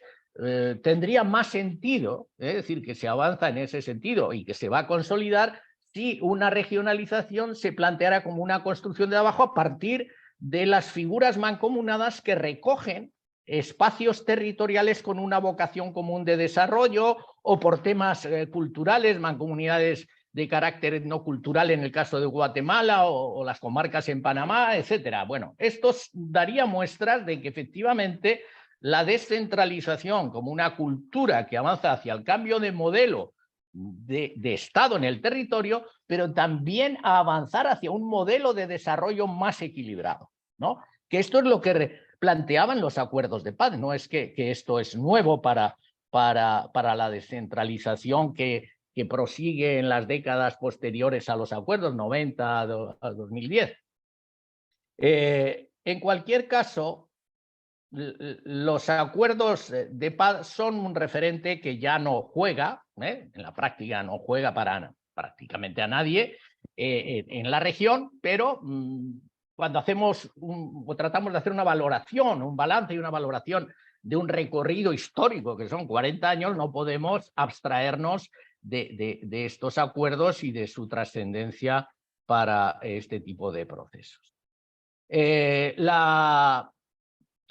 tendría más sentido, es decir, que se avanza en ese sentido y que se va a consolidar si una regionalización se planteara como una construcción de abajo a partir de las figuras mancomunadas que recogen espacios territoriales con una vocación común de desarrollo, o por temas culturales, mancomunidades de carácter etnocultural en el caso de Guatemala o las comarcas en Panamá, etcétera. Bueno, esto daría muestras de que efectivamente la descentralización como una cultura que avanza hacia el cambio de modelo de Estado en el territorio, pero también a avanzar hacia un modelo de desarrollo más equilibrado, ¿no? Que esto es lo que planteaban los acuerdos de paz, no es que esto es nuevo para la descentralización que prosigue en las décadas posteriores a los acuerdos, 90 a 2010. En cualquier caso, los acuerdos de paz son un referente que ya no juega, en la práctica no juega para prácticamente a nadie en la región, pero cuando hacemos o tratamos de hacer una valoración, un balance y una valoración de un recorrido histórico que son 40 años, no podemos abstraernos de estos acuerdos y de su trascendencia para este tipo de procesos.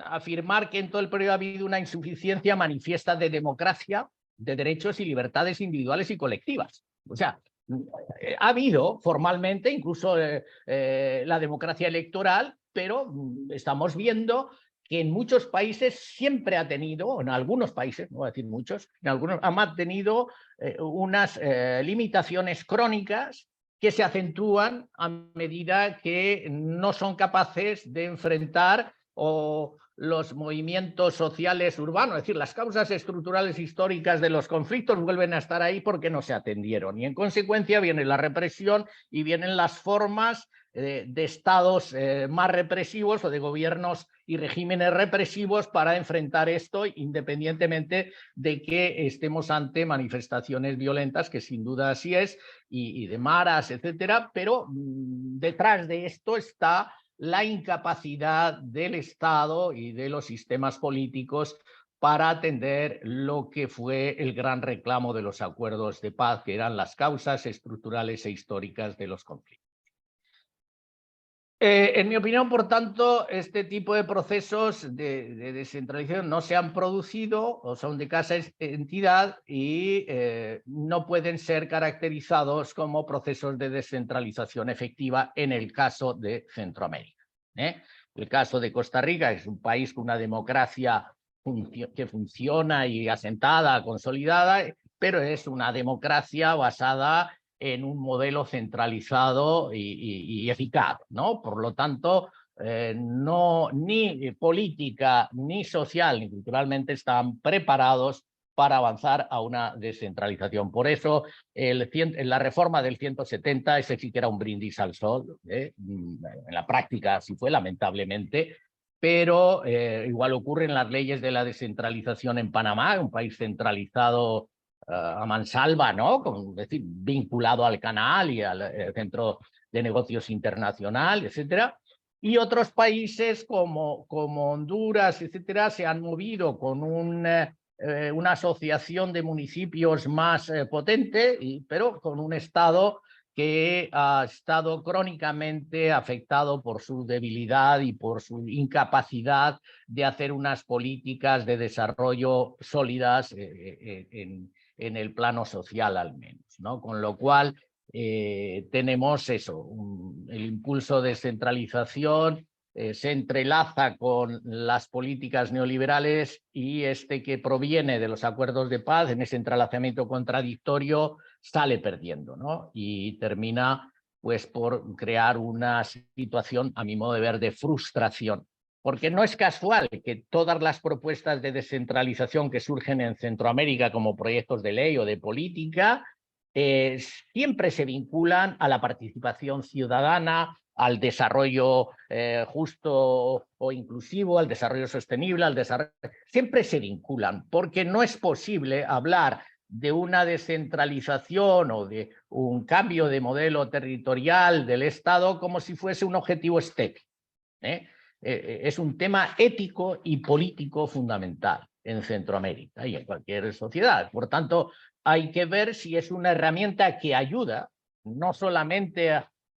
Afirmar que en todo el periodo ha habido una insuficiencia manifiesta de democracia, de derechos y libertades individuales y colectivas. O sea, ha habido formalmente incluso la democracia electoral, pero estamos viendo que en muchos países siempre ha tenido, en algunos países, no voy a decir muchos, en algunos ha mantenido unas limitaciones crónicas que se acentúan a medida que no son capaces de enfrentar los movimientos sociales urbanos, es decir, las causas estructurales históricas de los conflictos vuelven a estar ahí porque no se atendieron, y en consecuencia viene la represión y vienen las formas de estados más represivos o de gobiernos y regímenes represivos para enfrentar esto, independientemente de que estemos ante manifestaciones violentas, que sin duda así es, y de maras, etcétera, pero detrás de esto está la incapacidad del Estado y de los sistemas políticos para atender lo que fue el gran reclamo de los acuerdos de paz, que eran las causas estructurales e históricas de los conflictos. En mi opinión, por tanto, este tipo de procesos de descentralización no se han producido o son de escasa entidad y no pueden ser caracterizados como procesos de descentralización efectiva en el caso de Centroamérica. El caso de Costa Rica es un país con una democracia que funciona y asentada, consolidada, pero es una democracia basada en un modelo centralizado y eficaz, ¿no? Por lo tanto, ni política, ni social, ni culturalmente están preparados para avanzar a una descentralización. Por eso, la reforma del 170, ese sí que era un brindis al sol, en la práctica así fue, lamentablemente, pero igual ocurre en las leyes de la descentralización en Panamá, un país centralizado a mansalva, ¿no? Es decir, vinculado al canal y al Centro de Negocios Internacional, etcétera. Y otros países como Honduras, etcétera, se han movido con una asociación de municipios más potente, pero con un Estado que ha estado crónicamente afectado por su debilidad y por su incapacidad de hacer unas políticas de desarrollo sólidas en el plano social al menos, ¿no? Con lo cual tenemos eso, el impulso de descentralización se entrelaza con las políticas neoliberales y que proviene de los acuerdos de paz, en ese entrelazamiento contradictorio, sale perdiendo, ¿no? Y termina pues por crear una situación, a mi modo de ver, de frustración. Porque no es casual que todas las propuestas de descentralización que surgen en Centroamérica como proyectos de ley o de política siempre se vinculan a la participación ciudadana, al desarrollo justo o inclusivo, al desarrollo sostenible, siempre se vinculan, porque no es posible hablar de una descentralización o de un cambio de modelo territorial del Estado como si fuese un objetivo estético. Es un tema ético y político fundamental en Centroamérica y en cualquier sociedad. Por tanto, hay que ver si es una herramienta que ayuda no solamente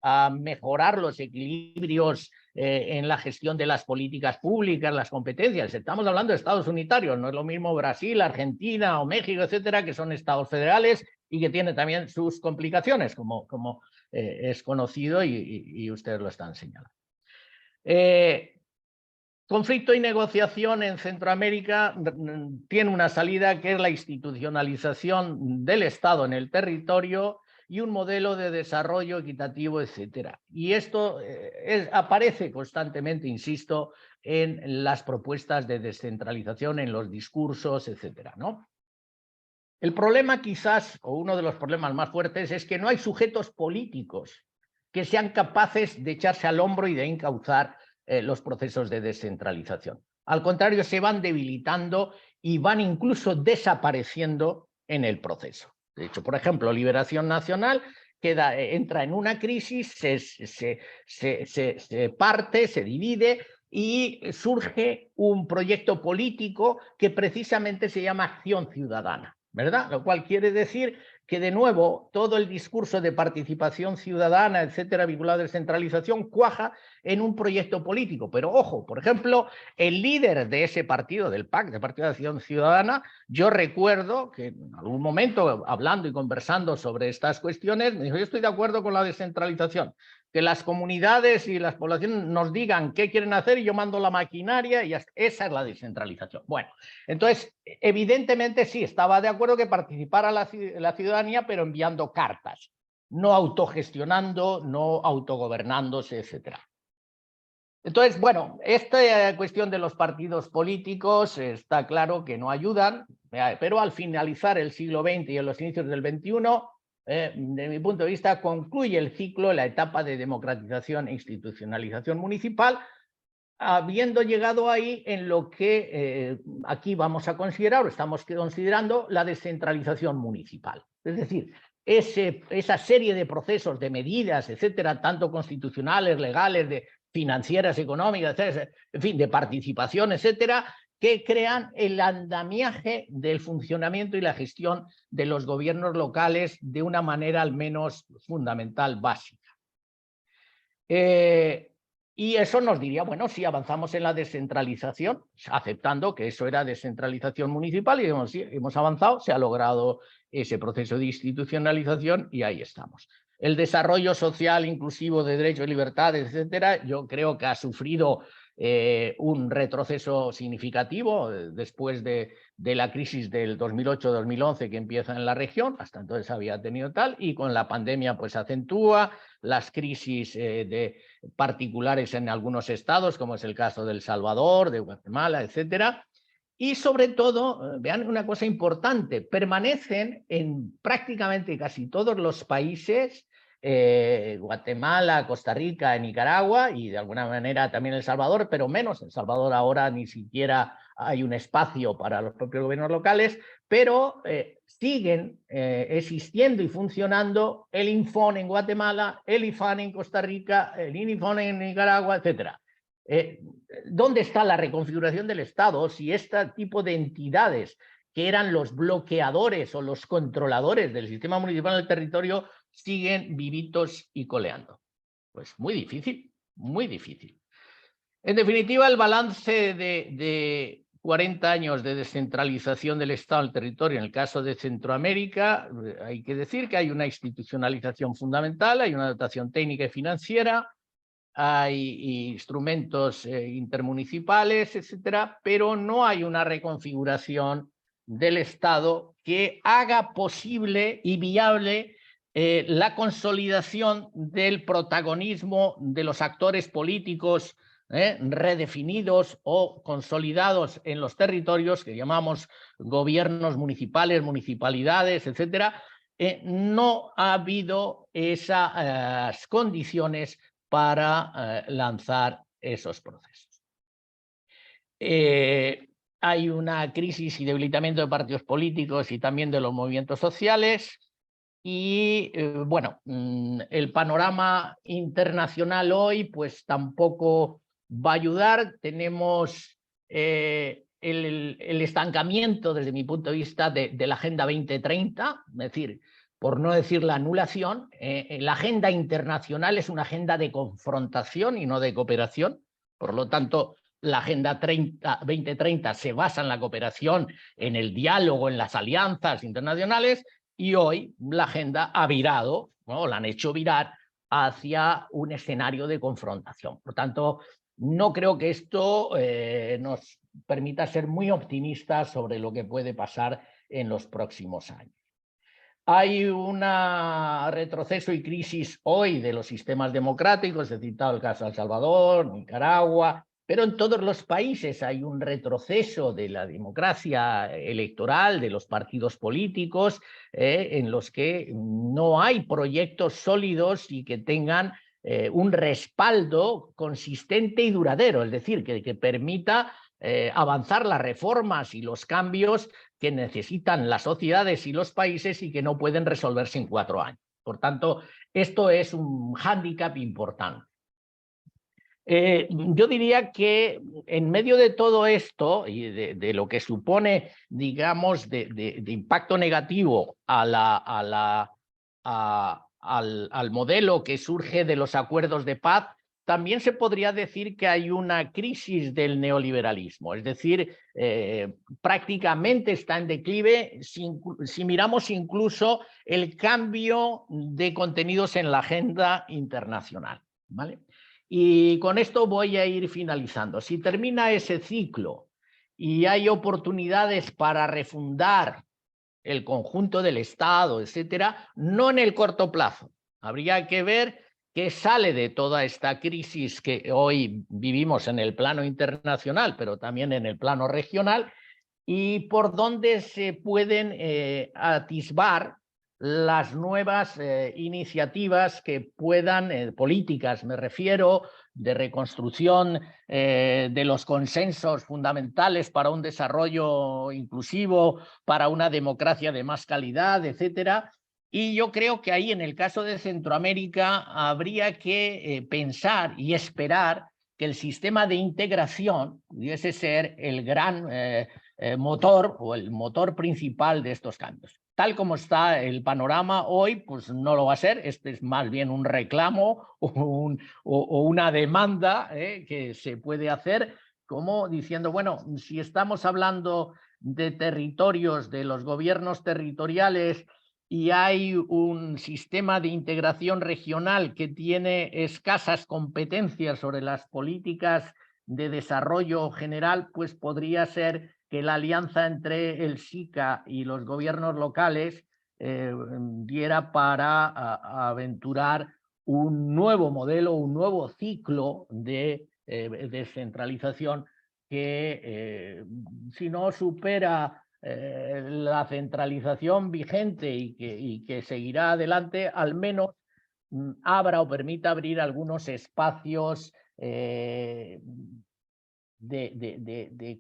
a mejorar los equilibrios en la gestión de las políticas públicas, las competencias. Estamos hablando de estados unitarios, no es lo mismo Brasil, Argentina o México, etcétera, que son estados federales y que tienen también sus complicaciones, como es conocido y ustedes lo están señalando. Conflicto y negociación en Centroamérica tiene una salida que es la institucionalización del Estado en el territorio y un modelo de desarrollo equitativo, etcétera. Y esto aparece constantemente, insisto, en las propuestas de descentralización, en los discursos, etcétera, ¿no? El problema quizás, o uno de los problemas más fuertes, es que no hay sujetos políticos que sean capaces de echarse al hombro y de encauzar los procesos de descentralización. Al contrario, se van debilitando y van incluso desapareciendo en el proceso. De hecho, por ejemplo, Liberación Nacional entra en una crisis, se parte, se divide y surge un proyecto político que precisamente se llama Acción Ciudadana, ¿verdad? Lo cual quiere decir que, de nuevo, todo el discurso de participación ciudadana, etcétera, vinculado a descentralización, cuaja en un proyecto político. Pero, ojo, por ejemplo, el líder de ese partido, del PAC, de Partido de Acción Ciudadana, yo recuerdo que en algún momento, hablando y conversando sobre estas cuestiones, me dijo: yo estoy de acuerdo con la descentralización, que las comunidades y las poblaciones nos digan qué quieren hacer y yo mando la maquinaria y esa es la descentralización. Bueno, entonces, evidentemente sí, estaba de acuerdo que participara la ciudadanía, pero enviando cartas, no autogestionando, no autogobernándose, etcétera. Entonces, bueno, esta cuestión de los partidos políticos está claro que no ayudan, pero al finalizar el siglo XX y en los inicios del XXI, de mi punto de vista, concluye el ciclo, la etapa de democratización e institucionalización municipal, habiendo llegado ahí en lo que aquí vamos a considerar, o estamos considerando, la descentralización municipal. Es decir, esa serie de procesos, de medidas, etcétera, tanto constitucionales, legales, financieras, económicas, etcétera, en fin, de participación, etcétera, que crean el andamiaje del funcionamiento y la gestión de los gobiernos locales de una manera al menos fundamental, básica. Y eso nos diría, bueno, si avanzamos en la descentralización, aceptando que eso era descentralización municipal, y digamos, sí, hemos avanzado, se ha logrado ese proceso de institucionalización y ahí estamos. El desarrollo social, inclusivo, de derechos y libertades, etcétera, yo creo que ha sufrido un retroceso significativo después de la crisis del 2008-2011 que empieza en la región. Hasta entonces había tenido tal, y con la pandemia pues acentúa las crisis particulares en algunos estados, como es el caso de El Salvador, de Guatemala, etcétera. Y sobre todo, vean una cosa importante, permanecen en prácticamente casi todos los países Guatemala, Costa Rica, Nicaragua y de alguna manera también El Salvador, pero menos. El Salvador ahora ni siquiera hay un espacio para los propios gobiernos locales, pero siguen existiendo y funcionando el Infon en Guatemala, el IFAN en Costa Rica, el INIFON en Nicaragua, etc. ¿Dónde está la reconfiguración del Estado si este tipo de entidades que eran los bloqueadores o los controladores del sistema municipal del territorio siguen vivitos y coleando? Pues muy difícil, muy difícil. En definitiva, el balance de 40 años de descentralización del Estado al territorio, en el caso de Centroamérica, hay que decir que hay una institucionalización fundamental, hay una dotación técnica y financiera, hay instrumentos intermunicipales, etcétera, pero no hay una reconfiguración del Estado que haga posible y viable la consolidación del protagonismo de los actores políticos redefinidos o consolidados en los territorios que llamamos gobiernos municipales, municipalidades, etcétera. No ha habido esas condiciones para lanzar esos procesos. Hay una crisis y debilitamiento de partidos políticos y también de los movimientos sociales. Y bueno, el panorama internacional hoy pues tampoco va a ayudar. Tenemos el estancamiento desde mi punto de vista de la Agenda 2030, es decir, por no decir la anulación. La agenda internacional es una agenda de confrontación y no de cooperación. Por lo tanto, la Agenda 2030 se basa en la cooperación, en el diálogo, en las alianzas internacionales, y hoy la agenda ha virado, ¿no? La han hecho virar hacia un escenario de confrontación. Por tanto, no creo que esto nos permita ser muy optimistas sobre lo que puede pasar en los próximos años. Hay un retroceso y crisis hoy de los sistemas democráticos, he citado el caso de El Salvador, Nicaragua, pero en todos los países hay un retroceso de la democracia electoral, de los partidos políticos, en los que no hay proyectos sólidos y que tengan un respaldo consistente y duradero, es decir, que permita avanzar las reformas y los cambios que necesitan las sociedades y los países y que no pueden resolverse en 4 años. Por tanto, esto es un hándicap importante. Yo diría que en medio de todo esto y de lo que supone, digamos, de impacto negativo al modelo que surge de los acuerdos de paz, también se podría decir que hay una crisis del neoliberalismo, es decir, prácticamente está en declive si miramos incluso el cambio de contenidos en la agenda internacional, ¿vale? Y con esto voy a ir finalizando. Si termina ese ciclo y hay oportunidades para refundar el conjunto del Estado, etcétera, no en el corto plazo. Habría que ver qué sale de toda esta crisis que hoy vivimos en el plano internacional, pero también en el plano regional, y por dónde se pueden atisbar las nuevas iniciativas que puedan, políticas me refiero, de reconstrucción de los consensos fundamentales para un desarrollo inclusivo, para una democracia de más calidad, etcétera. Y yo creo que ahí, en el caso de Centroamérica, habría que pensar y esperar que el sistema de integración pudiese ser el gran motor o el motor principal de estos cambios. Tal como está el panorama hoy, pues no lo va a ser. Este es más bien un reclamo o una demanda que se puede hacer, como diciendo, bueno, si estamos hablando de territorios, de los gobiernos territoriales, y hay un sistema de integración regional que tiene escasas competencias sobre las políticas de desarrollo general, pues podría ser que la alianza entre el SICA y los gobiernos locales diera para aventurar un nuevo modelo, un nuevo ciclo de descentralización que si no supera la centralización vigente y que seguirá adelante, al menos abra o permita abrir algunos espacios de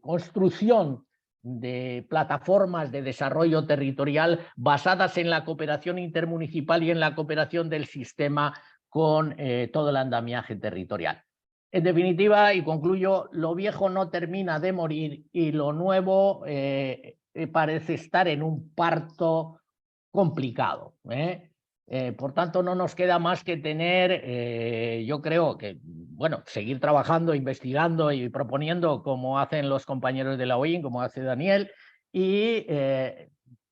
construcción de plataformas de desarrollo territorial basadas en la cooperación intermunicipal y en la cooperación del sistema con todo el andamiaje territorial. En definitiva, y concluyo, lo viejo no termina de morir y lo nuevo parece estar en un parto complicado. Por tanto, no nos queda más que tener, yo creo que, bueno, seguir trabajando, investigando y proponiendo como hacen los compañeros de la OIN, como hace Daniel, y,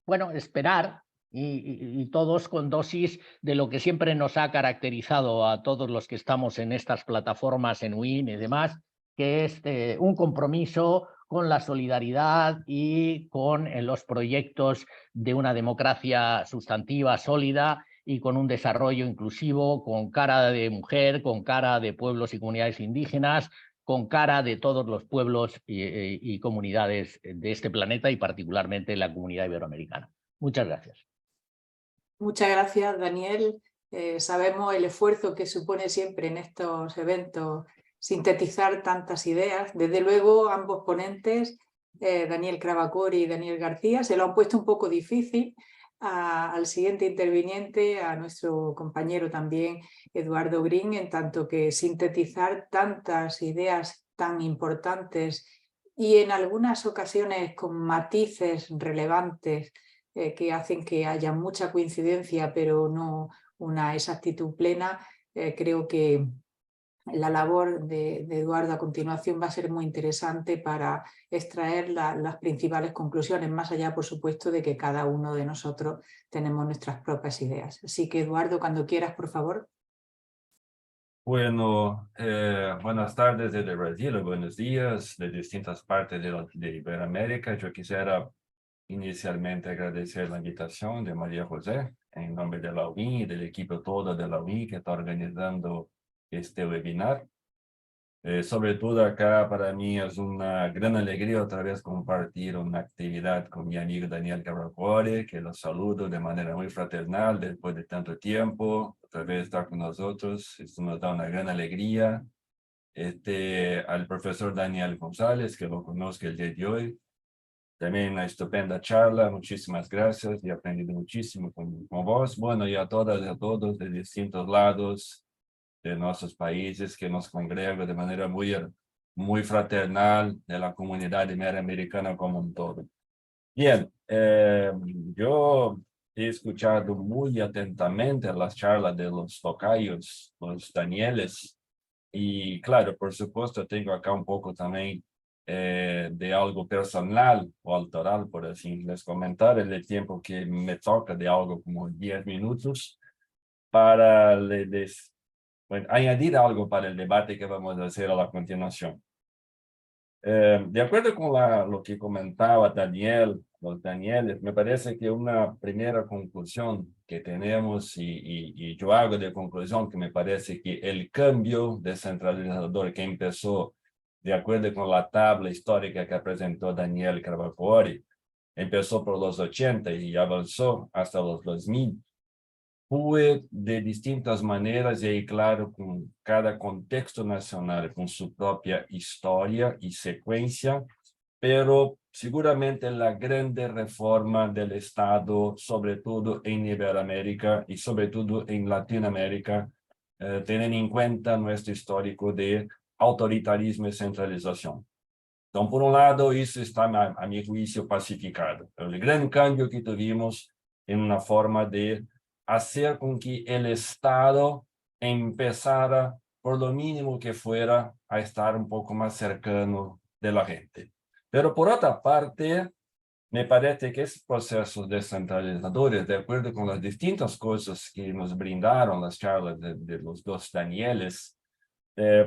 bueno, esperar y todos con dosis de lo que siempre nos ha caracterizado a todos los que estamos en estas plataformas, en WIN y demás, que es un compromiso con la solidaridad y con los proyectos de una democracia sustantiva, sólida, y con un desarrollo inclusivo, con cara de mujer, con cara de pueblos y comunidades indígenas, con cara de todos los pueblos y comunidades de este planeta y particularmente la comunidad iberoamericana. Muchas gracias.
Muchas gracias, Daniel. Sabemos el esfuerzo que supone siempre en estos eventos sintetizar tantas ideas. Desde luego, ambos ponentes, Daniel Cravacori y Daniel García, se lo han puesto un poco difícil al siguiente interviniente, a nuestro compañero también Eduardo Green, en tanto que sintetizar tantas ideas tan importantes y en algunas ocasiones con matices relevantes que hacen que haya mucha coincidencia pero no una exactitud plena. Creo que la labor de Eduardo a continuación va a ser muy interesante para extraer las principales conclusiones, más allá, por supuesto, de que cada uno de nosotros tenemos nuestras propias ideas. Así que, Eduardo, cuando quieras, por favor.
Bueno, buenas tardes desde Brasil, buenos días de distintas partes de Iberoamérica. Yo quisiera inicialmente agradecer la invitación de María José en nombre de la UIN y del equipo todo de la UIN que está organizando este webinar. Sobre todo acá para mí es una gran alegría otra vez compartir una actividad con mi amigo Daniel Cravacori, que lo saludo de manera muy fraternal después de tanto tiempo, otra vez estar con nosotros, esto nos da una gran alegría. Al profesor Daniel González, que lo conozco el día de hoy, también una estupenda charla, muchísimas gracias, y he aprendido muchísimo con vos, bueno, y a todas y a todos de distintos lados de nuestros países que nos congregan de manera muy fraternal de la comunidad iberoamericana como un todo. Bien, yo he escuchado muy atentamente las charlas de los tocayos, los Danieles, y claro, por supuesto, tengo acá un poco también de algo personal o autoral, por así les comentar, el tiempo que me toca de algo como 10 minutos para bueno, añadir algo para el debate que vamos a hacer a la continuación. De acuerdo con lo que comentaba Daniel, los Danieles, me parece que una primera conclusión que tenemos, y yo hago de conclusión que me parece que el cambio descentralizador que empezó, de acuerdo con la tabla histórica que presentó Daniel Cravacori, empezó por los 80 y avanzó hasta los 2000, fue de distintas maneras y claro, con cada contexto nacional, con su propia historia y secuencia, pero seguramente la grande reforma del Estado, sobre todo en Iberoamérica y sobre todo en Latinoamérica, teniendo en cuenta nuestro histórico de autoritarismo y centralización. Entonces, por un lado, eso está, a mi juicio, pacificado. El gran cambio que tuvimos en una forma de hacer con que el Estado empezara, por lo mínimo que fuera, a estar un poco más cercano de la gente. Pero por otra parte, me parece que esos procesos descentralizadores, de acuerdo con las distintas cosas que nos brindaron las charlas de los dos Danieles,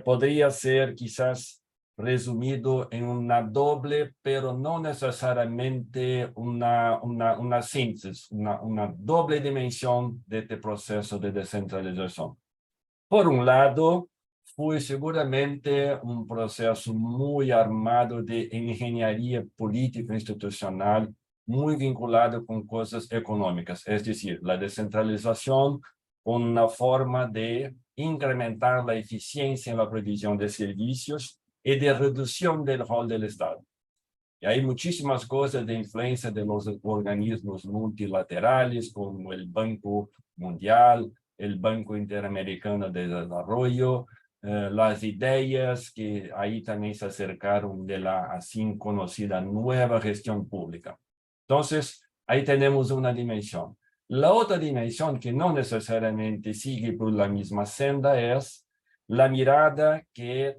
podría ser quizás resumido en una doble, pero no necesariamente una síntesis, una doble dimensión de este proceso de descentralización. Por un lado, fue seguramente un proceso muy armado de ingeniería política institucional, muy vinculado con cosas económicas, es decir, la descentralización con una forma de incrementar la eficiencia en la provisión de servicios y de reducción del rol del Estado. Y hay muchísimas cosas de influencia de los organismos multilaterales, como el Banco Mundial, el Banco Interamericano de Desarrollo, las ideas que ahí también se acercaron de la así conocida nueva gestión pública. Entonces, ahí tenemos una dimensión. La otra dimensión que no necesariamente sigue por la misma senda es la mirada que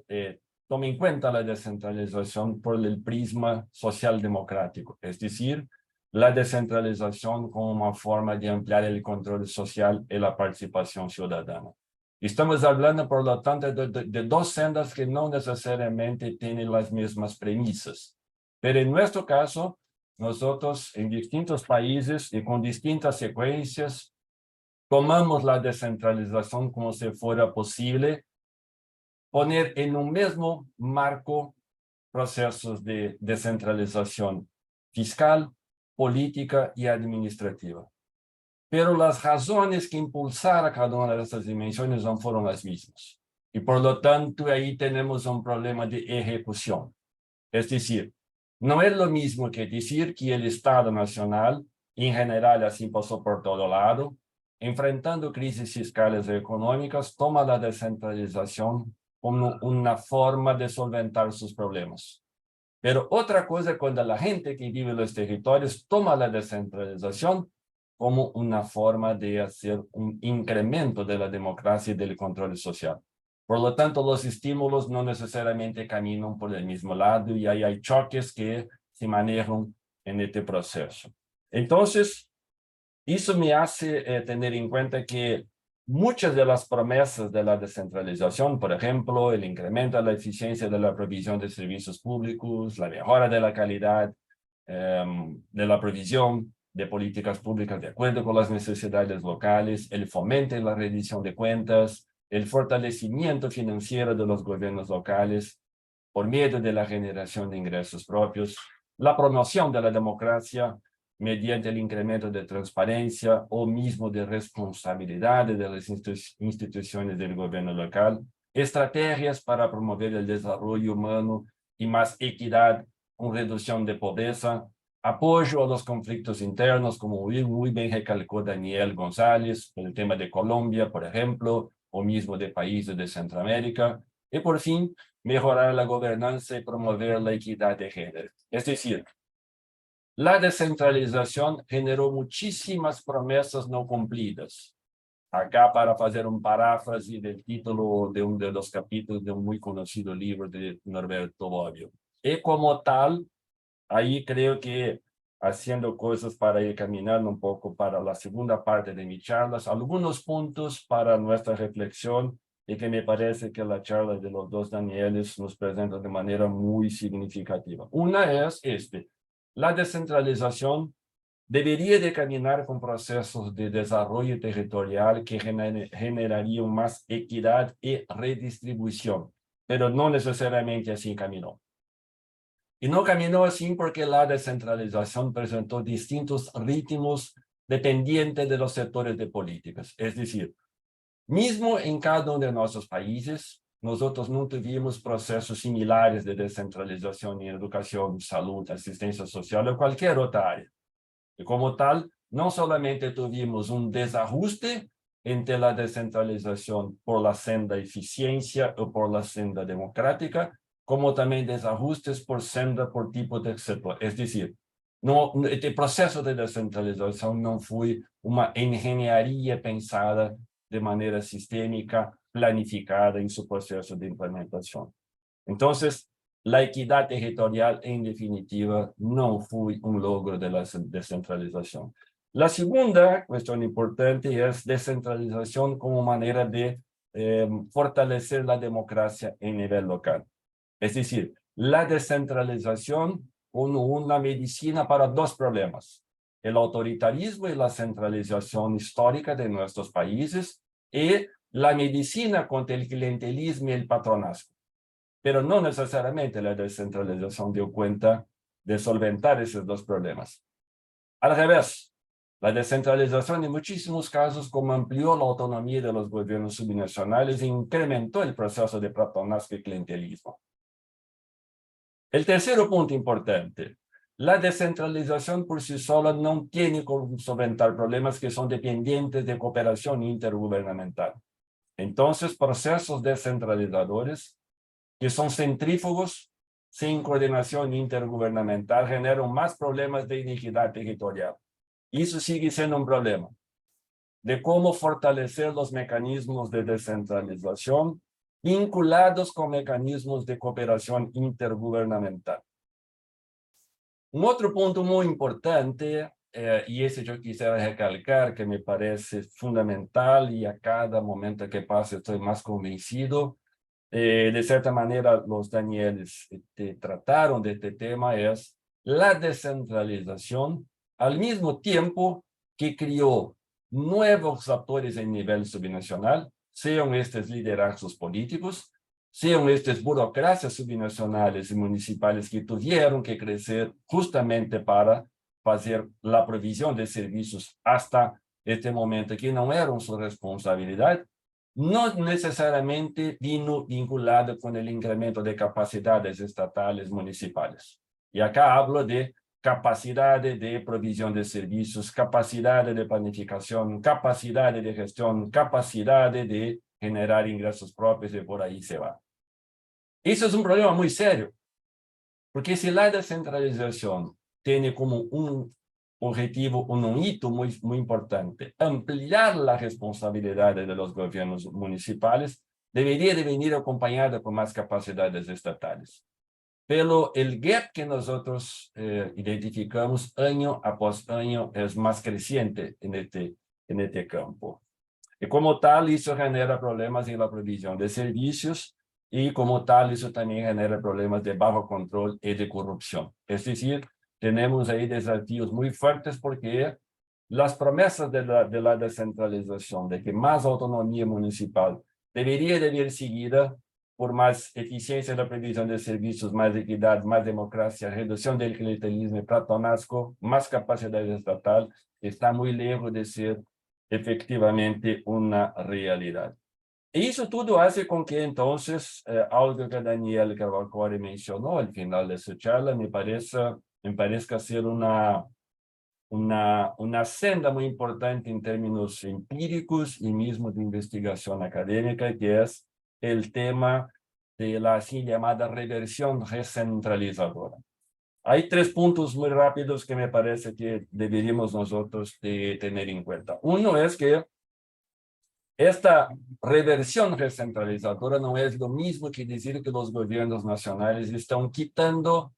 tome en cuenta la descentralización por el prisma social democrático, es decir, la descentralización como una forma de ampliar el control social y la participación ciudadana. Estamos hablando, por lo tanto, de dos sendas que no necesariamente tienen las mismas premisas. Pero en nuestro caso, nosotros en distintos países y con distintas secuencias, tomamos la descentralización como si fuera posible poner en un mismo marco procesos de descentralización fiscal, política y administrativa. Pero las razones que impulsaron cada una de estas dimensiones no fueron las mismas. Y por lo tanto, ahí tenemos un problema de ejecución. Es decir, no es lo mismo que decir que el Estado Nacional, en general, así pasó por todo lado, enfrentando crisis fiscales y económicas, toma la descentralización como una forma de solventar sus problemas. Pero otra cosa es cuando la gente que vive en los territorios toma la descentralización como una forma de hacer un incremento de la democracia y del control social. Por lo tanto, los estímulos no necesariamente caminan por el mismo lado y ahí hay choques que se manejan en este proceso. Entonces, eso me hace tener en cuenta que muchas de las promesas de la descentralización, por ejemplo, el incremento de la eficiencia de la provisión de servicios públicos, la mejora de la calidad de la provisión de políticas públicas de acuerdo con las necesidades locales, el fomento y la rendición de cuentas, el fortalecimiento financiero de los gobiernos locales por medio de la generación de ingresos propios, la promoción de la democracia mediante el incremento de transparencia o mismo de responsabilidad de las instituciones del gobierno local, estrategias para promover el desarrollo humano y más equidad con reducción de pobreza, apoyo a los conflictos internos, como muy bien recalcó Daniel González, el tema de Colombia, por ejemplo, o mismo de países de Centroamérica, y por fin, mejorar la gobernanza y promover la equidad de género. Es decir, la descentralización generó muchísimas promesas no cumplidas. Acá, para hacer un paráfrase del título de uno de los capítulos de un muy conocido libro de Norberto Bobbio. Y como tal, ahí creo que haciendo cosas para ir caminando un poco para la segunda parte de mi charla, algunos puntos para nuestra reflexión y que me parece que la charla de los dos Danieles nos presenta de manera muy significativa. Una es la descentralización debería de caminar con procesos de desarrollo territorial que generarían más equidad y redistribución, pero no necesariamente así caminó. Y no caminó así porque la descentralización presentó distintos ritmos dependientes de los sectores de políticas. Es decir, mismo en cada uno de nuestros países, nosotros no tuvimos procesos similares de descentralización en educación, salud, asistencia social o cualquier otra área. Y como tal, no solamente tuvimos un desajuste entre la descentralización por la senda eficiencia o por la senda democrática, como también desajustes por senda por tipo de sector. Es decir, este proceso de descentralización no fue una ingeniería pensada de manera sistémica, planificada en su proceso de implementación. Entonces, la equidad territorial, en definitiva, no fue un logro de la descentralización. La segunda cuestión importante es descentralización como manera de fortalecer la democracia en nivel local. Es decir, la descentralización como una medicina para dos problemas: el autoritarismo y la centralización histórica de nuestros países, y la medicina contra el clientelismo y el patronazgo. Pero no necesariamente la descentralización dio cuenta de solventar esos dos problemas. Al revés, La descentralización en muchísimos casos, como amplió la autonomía de los gobiernos subnacionales e incrementó el proceso de patronazgo y clientelismo. El tercer punto importante, la descentralización por sí sola no tiene como solventar problemas que son dependientes de cooperación intergubernamental. Entonces, procesos descentralizadores que son centrífugos, sin coordinación intergubernamental, generan más problemas de inequidad territorial. Eso sigue siendo un problema de cómo fortalecer los mecanismos de descentralización vinculados con mecanismos de cooperación intergubernamental. Un otro punto muy importante, y ese yo quisiera recalcar, que me parece fundamental y a cada momento que pasa estoy más convencido, de cierta manera los Danieles trataron de este tema, es la descentralización al mismo tiempo que creó nuevos actores en nivel subnacional, sean estos liderazgos políticos, sean estas burocracias subnacionales y municipales que tuvieron que crecer justamente para hacer la provisión de servicios hasta este momento que no eran su responsabilidad, no necesariamente vino vinculado con el incremento de capacidades estatales municipales. Y acá hablo de capacidad de provisión de servicios, capacidad de planificación, capacidad de gestión, capacidad de generar ingresos propios y por ahí se va. Eso es un problema muy serio, porque si la descentralización tiene como un objetivo, un hito muy importante, ampliar la responsabilidad de los gobiernos municipales, debería de venir acompañada con más capacidades estatales. Pero el gap que nosotros identificamos año após año es más creciente en este campo. Y como tal, eso genera problemas en la provisión de servicios y como tal, eso también genera problemas de bajo control y de corrupción. Es decir, tenemos ahí desafíos muy fuertes porque las promesas de la descentralización, de que más autonomía municipal debería de ir seguida por más eficiencia en la provisión de servicios, más equidad, más democracia, reducción del clientelismo y patronazgo, más capacidad estatal, está muy lejos de ser efectivamente una realidad. Y eso todo hace con que entonces, algo que Daniel Cavalcori mencionó al final de su charla, me parezca ser una senda muy importante en términos empíricos y mismo de investigación académica, que es el tema de la así llamada reversión recentralizadora. Hay tres puntos muy rápidos que me parece que deberíamos nosotros de tener en cuenta. Uno es que esta reversión recentralizadora no es lo mismo que decir que los gobiernos nacionales están quitando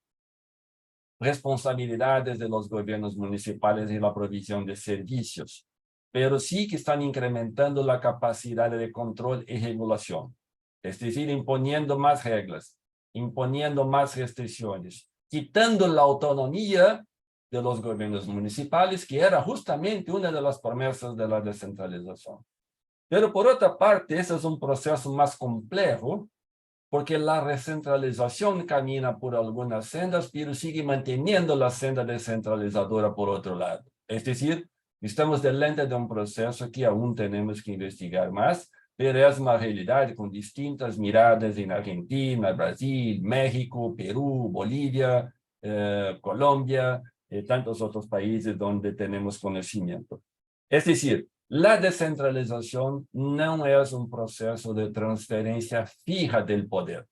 responsabilidades de los gobiernos municipales en la provisión de servicios, pero sí que están incrementando la capacidad de control y regulación, es decir, imponiendo más reglas, imponiendo más restricciones, quitando la autonomía de los gobiernos municipales, que era justamente una de las promesas de la descentralización. Pero por otra parte, ese es un proceso más complejo, porque la recentralización camina por algunas sendas, pero sigue manteniendo la senda descentralizadora por otro lado. Es decir, estamos delante de un proceso que aún tenemos que investigar más, pero es una realidad con distintas miradas en Argentina, Brasil, México, Perú, Bolivia, Colombia, tantos otros países donde tenemos conocimiento. Es decir, la descentralización no es un proceso de transferencia fija del poder,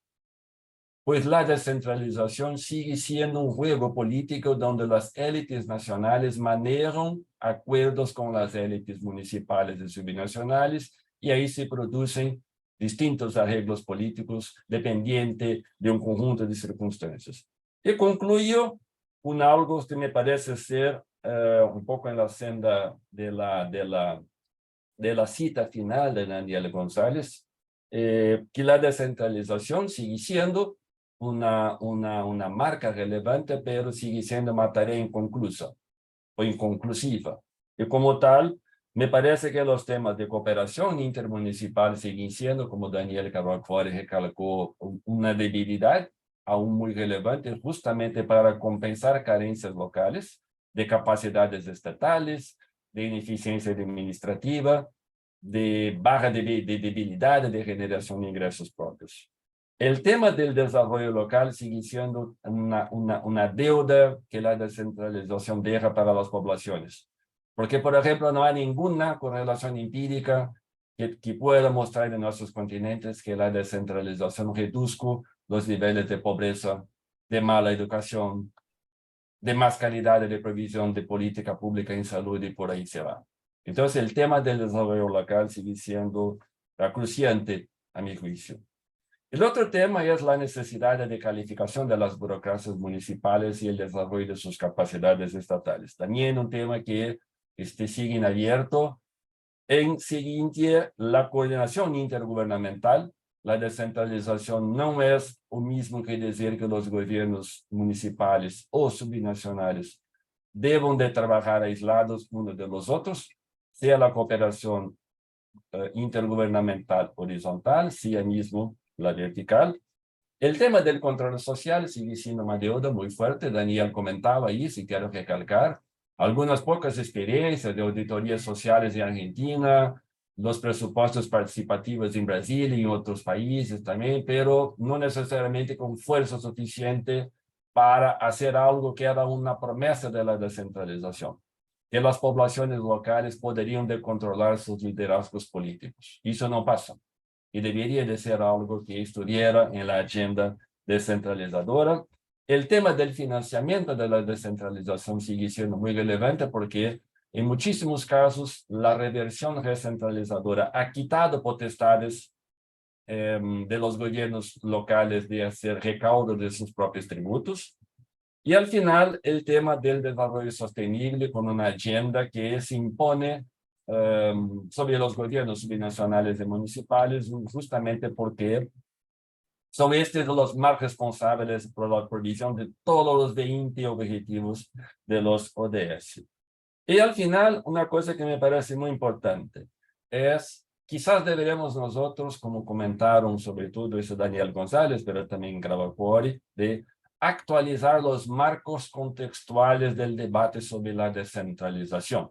pues la descentralización sigue siendo un juego político donde las élites nacionales manejan acuerdos con las élites municipales y subnacionales y ahí se producen distintos arreglos políticos dependiente de un conjunto de circunstancias. Y concluyo con algo que me parece ser un poco en la senda de la cita final de Daniel González, que la descentralización sigue siendo una marca relevante, pero sigue siendo una tarea inconclusa o inconclusiva. Y como tal, me parece que los temas de cooperación intermunicipal siguen siendo, como Daniel Cavalcori recalcó, una debilidad aún muy relevante justamente para compensar carencias locales de capacidades estatales, de ineficiencia administrativa, de baja debilidad, de generación de ingresos propios. El tema del desarrollo local sigue siendo una deuda que la descentralización deja para las poblaciones. Porque, por ejemplo, no hay ninguna correlación empírica que pueda mostrar en nuestros continentes que la descentralización reduzca los niveles de pobreza, de mala educación, de más calidad de provisión de política pública en salud y por ahí se va. Entonces, el tema del desarrollo local sigue siendo cruciante, a mi juicio. El otro tema es la necesidad de calificación de las burocracias municipales y el desarrollo de sus capacidades estatales. También un tema que sigue en abierto. En siguiente, la coordinación intergubernamental. La descentralización no es lo mismo que decir que los gobiernos municipales o subnacionales deben de trabajar aislados unos de los otros, sea la cooperación intergubernamental horizontal, sea mismo la vertical. El tema del control social sigue siendo una deuda muy fuerte. Daniel comentaba ahí, si quiero recalcar, algunas pocas experiencias de auditorías sociales en Argentina, los presupuestos participativos en Brasil y en otros países también, pero no necesariamente con fuerza suficiente para hacer algo que era una promesa de la descentralización, que las poblaciones locales podrían de controlar sus liderazgos políticos. Eso no pasa. Y debería de ser algo que estuviera en la agenda descentralizadora. El tema del financiamiento de la descentralización sigue siendo muy relevante porque en muchísimos casos la reversión recentralizadora ha quitado potestades de los gobiernos locales de hacer recaudo de sus propios tributos. Y al final, el tema del desarrollo sostenible con una agenda que se impone sobre los gobiernos subnacionales y municipales, justamente porque son estos los más responsables por la provisión de todos los 20 objetivos de los ODS. Y al final, una cosa que me parece muy importante es, quizás deberíamos nosotros, como comentaron sobre todo eso Daniel González, pero también Gravacuori, de actualizar los marcos contextuales del debate sobre la descentralización.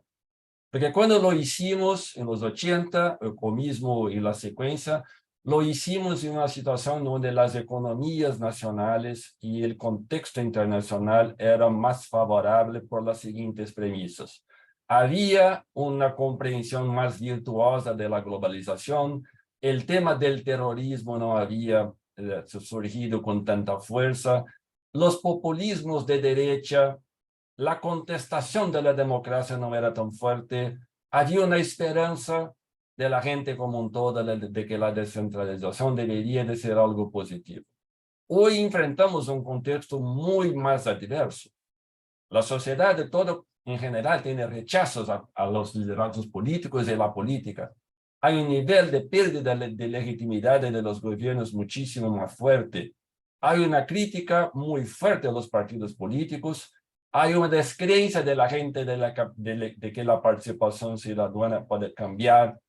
Porque cuando lo hicimos en los 80, o mismo en la secuencia, lo hicimos en una situación donde las economías nacionales y el contexto internacional eran más favorables por las siguientes premisas. Había una comprensión más virtuosa de la globalización, el tema del terrorismo no había surgido con tanta fuerza, los populismos de derecha, la contestación de la democracia no era tan fuerte, había una esperanza de la gente como un todo de que la descentralización debería de ser algo positivo. Hoy enfrentamos un contexto muy más adverso. La sociedad de todo en general tiene rechazos a los liderazgos políticos y la política. Hay un nivel de pérdida de legitimidad de los gobiernos muchísimo más fuerte. Hay una crítica muy fuerte a los partidos políticos. Hay una descreencia de la gente de que la participación ciudadana puede cambiar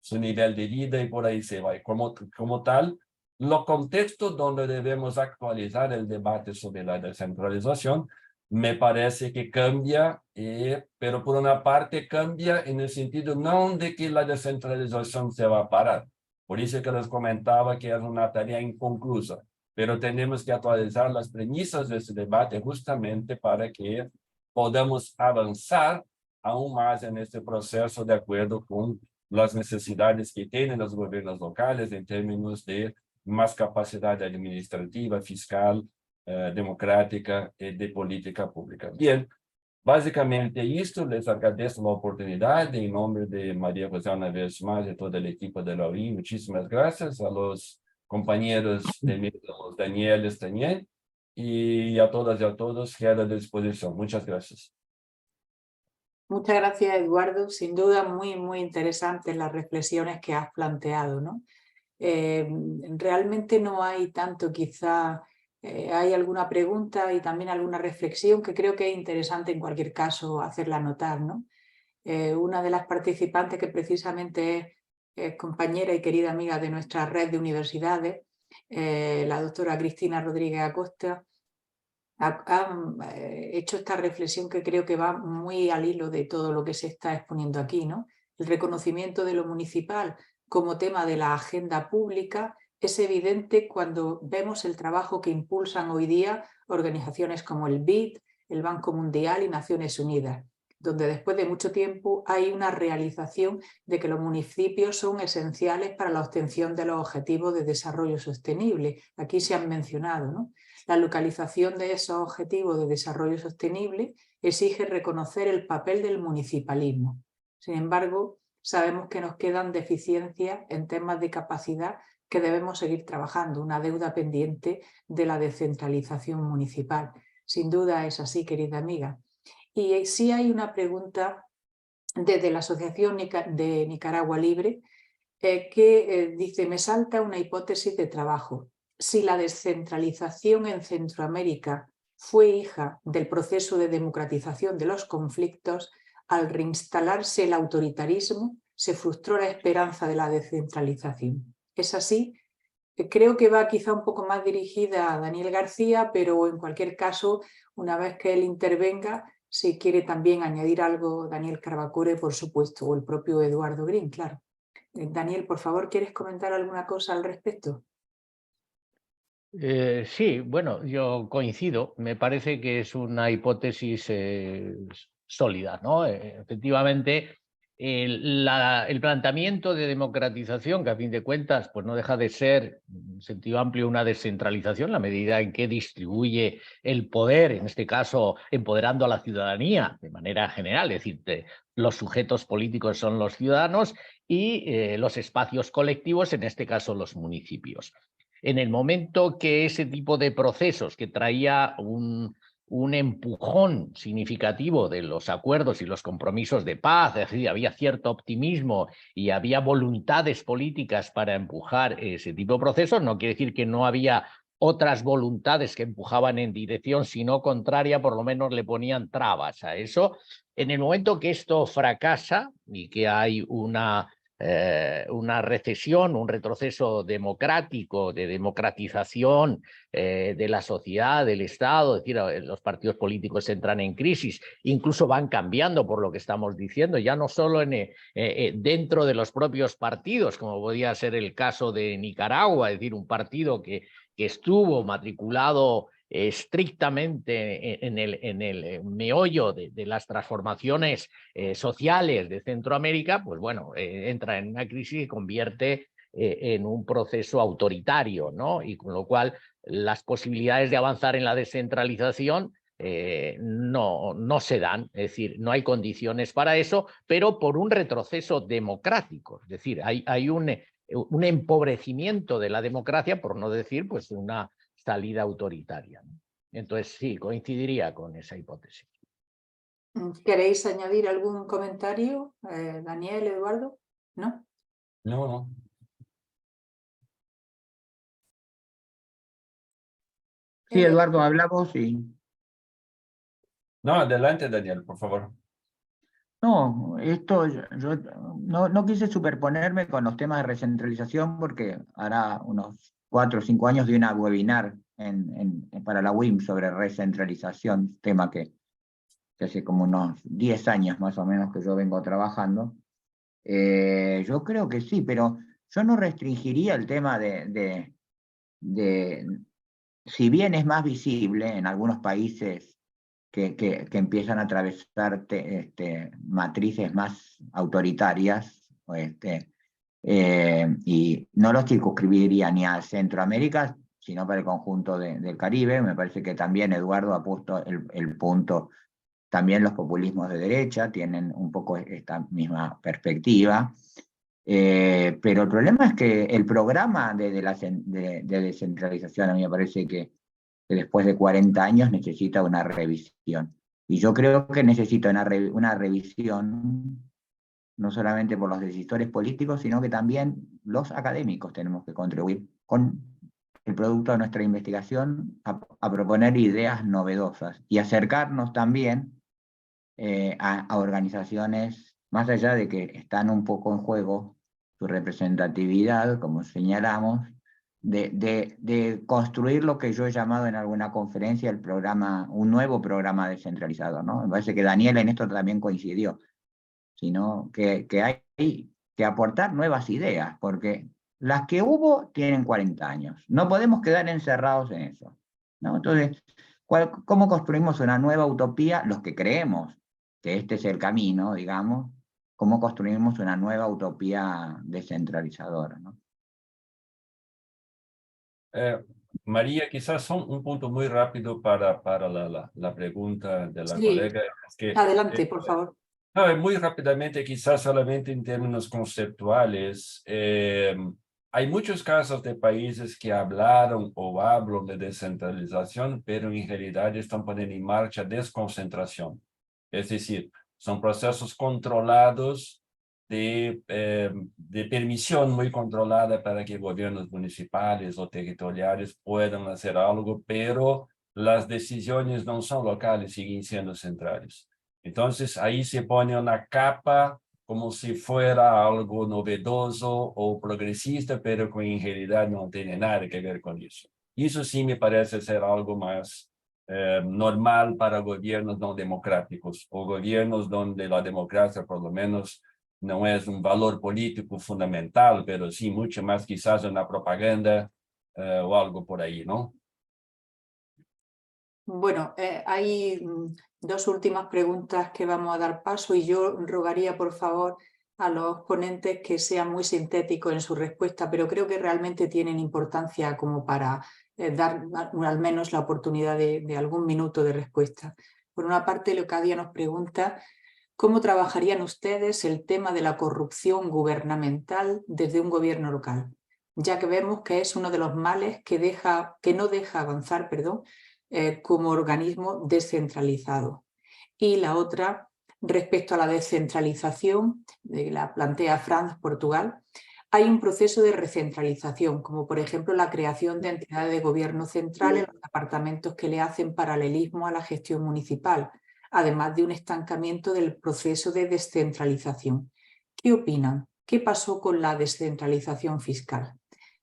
su nivel de vida y por ahí se va. Como tal, los contextos donde debemos actualizar el debate sobre la descentralización me parece que cambia, pero por una parte cambia en el sentido no de que la descentralización se va a parar. Por eso que les comentaba que es una tarea inconclusa, pero tenemos que actualizar las premisas de ese debate justamente para que podamos avanzar aún más en este proceso de acuerdo con las necesidades que tienen los gobiernos locales en términos de más capacidad administrativa, fiscal, democrática y de política pública. Bien, básicamente esto, les agradezco la oportunidad en nombre de María José una vez más y todo el equipo de la OI. Muchísimas gracias a los compañeros de los Danieles también y a todas y a todos queda a disposición. Muchas gracias.
Muchas gracias, Eduardo. Sin duda, muy interesantes las reflexiones que has planteado, ¿no? Realmente no hay tanto, quizá hay alguna pregunta y también alguna reflexión que creo que es interesante en cualquier caso hacerla notar, ¿no? Una de las participantes que precisamente es compañera y querida amiga de nuestra red de universidades, la doctora Cristina Rodríguez Acosta, han hecho esta reflexión que creo que va muy al hilo de todo lo que se está exponiendo aquí, ¿no? El reconocimiento de lo municipal como tema de la agenda pública es evidente cuando vemos el trabajo que impulsan hoy día organizaciones como el BID, el Banco Mundial y Naciones Unidas, donde después de mucho tiempo hay una realización de que los municipios son esenciales para la obtención de los objetivos de desarrollo sostenible. Aquí se han mencionado, ¿no? La localización de esos objetivos de desarrollo sostenible exige reconocer el papel del municipalismo. Sin embargo, sabemos que nos quedan deficiencias en temas de capacidad que debemos seguir trabajando, una deuda pendiente de la descentralización municipal. Sin duda es así, querida amiga. Y sí hay una pregunta desde la Asociación de Nicaragua Libre que dice, me salta una hipótesis de trabajo. Si la descentralización en Centroamérica fue hija del proceso de democratización de los conflictos, al reinstalarse el autoritarismo, se frustró la esperanza de la descentralización. ¿Es así? Creo que va quizá un poco más dirigida a Daniel García, pero en cualquier caso, una vez que él intervenga, si quiere también añadir algo Daniel Carbacure, por supuesto, o el propio Eduardo Green, claro. Daniel, por favor, ¿quieres comentar alguna cosa al respecto?
Sí, bueno, yo coincido. Me parece que es una hipótesis sólida, ¿no? Efectivamente, el planteamiento de democratización, que a fin de cuentas pues no deja de ser, en sentido amplio, una descentralización, la medida en que distribuye el poder, en este caso empoderando a la ciudadanía de manera general, es decir, los sujetos políticos son los ciudadanos y los espacios colectivos, en este caso los municipios. En el momento que ese tipo de procesos que traía un empujón significativo de los acuerdos y los compromisos de paz, es decir, había cierto optimismo y había voluntades políticas para empujar ese tipo de procesos, no quiere decir que no había otras voluntades que empujaban en dirección, sino contraria, por lo menos le ponían trabas a eso. En el momento que esto fracasa y que hay una recesión, un retroceso democrático, de democratización de la sociedad, del Estado, es decir, los partidos políticos entran en crisis, incluso van cambiando por lo que estamos diciendo, ya no solo dentro de los propios partidos, como podía ser el caso de Nicaragua, es decir, un partido que estuvo matriculado estrictamente en el meollo de las transformaciones sociales de Centroamérica, pues bueno, entra en una crisis y convierte en un proceso autoritario, ¿no? Y con lo cual las posibilidades de avanzar en la descentralización no se dan, es decir, no hay condiciones para eso, pero por un retroceso democrático, es decir, hay un empobrecimiento de la democracia, por no decir pues una salida autoritaria, ¿no? Entonces sí, coincidiría con esa hipótesis.
¿Queréis añadir algún comentario, Daniel, Eduardo? ¿No?
No, no.
Sí, Eduardo, habla vos y...
No, adelante, Daniel, por favor.
No, esto yo no quise superponerme con los temas de recentralización porque hará unos 4 o 5 años di una webinar para la WIM sobre recentralización, tema que hace como unos 10 años más o menos que yo vengo trabajando. Yo creo que sí, pero yo no restringiría el tema si bien es más visible en algunos países que empiezan a atravesar matrices más autoritarias, y no los circunscribiría ni a Centroamérica, sino para el conjunto del Caribe. Me parece que también Eduardo ha puesto el punto, también los populismos de derecha tienen un poco esta misma perspectiva. Pero el problema es que el programa de descentralización a mí me parece que después de 40 años necesita una revisión. Y yo creo que necesita una revisión no solamente por los decisores políticos, sino que también los académicos tenemos que contribuir con el producto de nuestra investigación a proponer ideas novedosas y acercarnos también a organizaciones, más allá de que están un poco en juego su representatividad, como señalamos, de construir lo que yo he llamado en alguna conferencia el programa, un nuevo programa descentralizado, ¿no? Me parece que Daniel en esto también coincidió, sino que hay que aportar nuevas ideas, porque las que hubo tienen 40 años. No podemos quedar encerrados en eso, ¿no? Entonces, ¿cómo construimos una nueva utopía? Los que creemos que este es el camino, digamos, ¿cómo construimos una nueva utopía descentralizadora, ¿no?
María, quizás un punto muy rápido para la pregunta de la
Sí,
colega. Es que,
adelante, por favor.
no, muy rápidamente, quizás solamente en términos conceptuales, hay muchos casos de países que hablaron o hablan de descentralización, pero en realidad están poniendo en marcha desconcentración. Es decir, son procesos controlados de permisión muy controlada para que gobiernos municipales o territoriales puedan hacer algo, pero las decisiones no son locales, siguen siendo centrales. Entonces, ahí se pone una capa como si fuera algo novedoso o progresista, pero que en realidad no tiene nada que ver con eso. Eso sí me parece ser algo más normal para gobiernos no democráticos o gobiernos donde la democracia, por lo menos, no es un valor político fundamental, pero sí mucho más quizás una propaganda o algo por ahí, ¿no?
Bueno, hay dos últimas preguntas que vamos a dar paso y yo rogaría, por favor, a los ponentes que sean muy sintéticos en su respuesta, pero creo que realmente tienen importancia como para dar al menos la oportunidad de algún minuto de respuesta. Por una parte, Leocadia nos pregunta ¿cómo trabajarían ustedes el tema de la corrupción gubernamental desde un gobierno local? Ya que vemos que es uno de los males que no deja avanzar, como organismo descentralizado. Y la otra, respecto a la descentralización, la plantea France, Portugal, hay un proceso de recentralización, como por ejemplo la creación de entidades de gobierno central en los departamentos que le hacen paralelismo a la gestión municipal, además de un estancamiento del proceso de descentralización. ¿Qué opinan? ¿Qué pasó con la descentralización fiscal?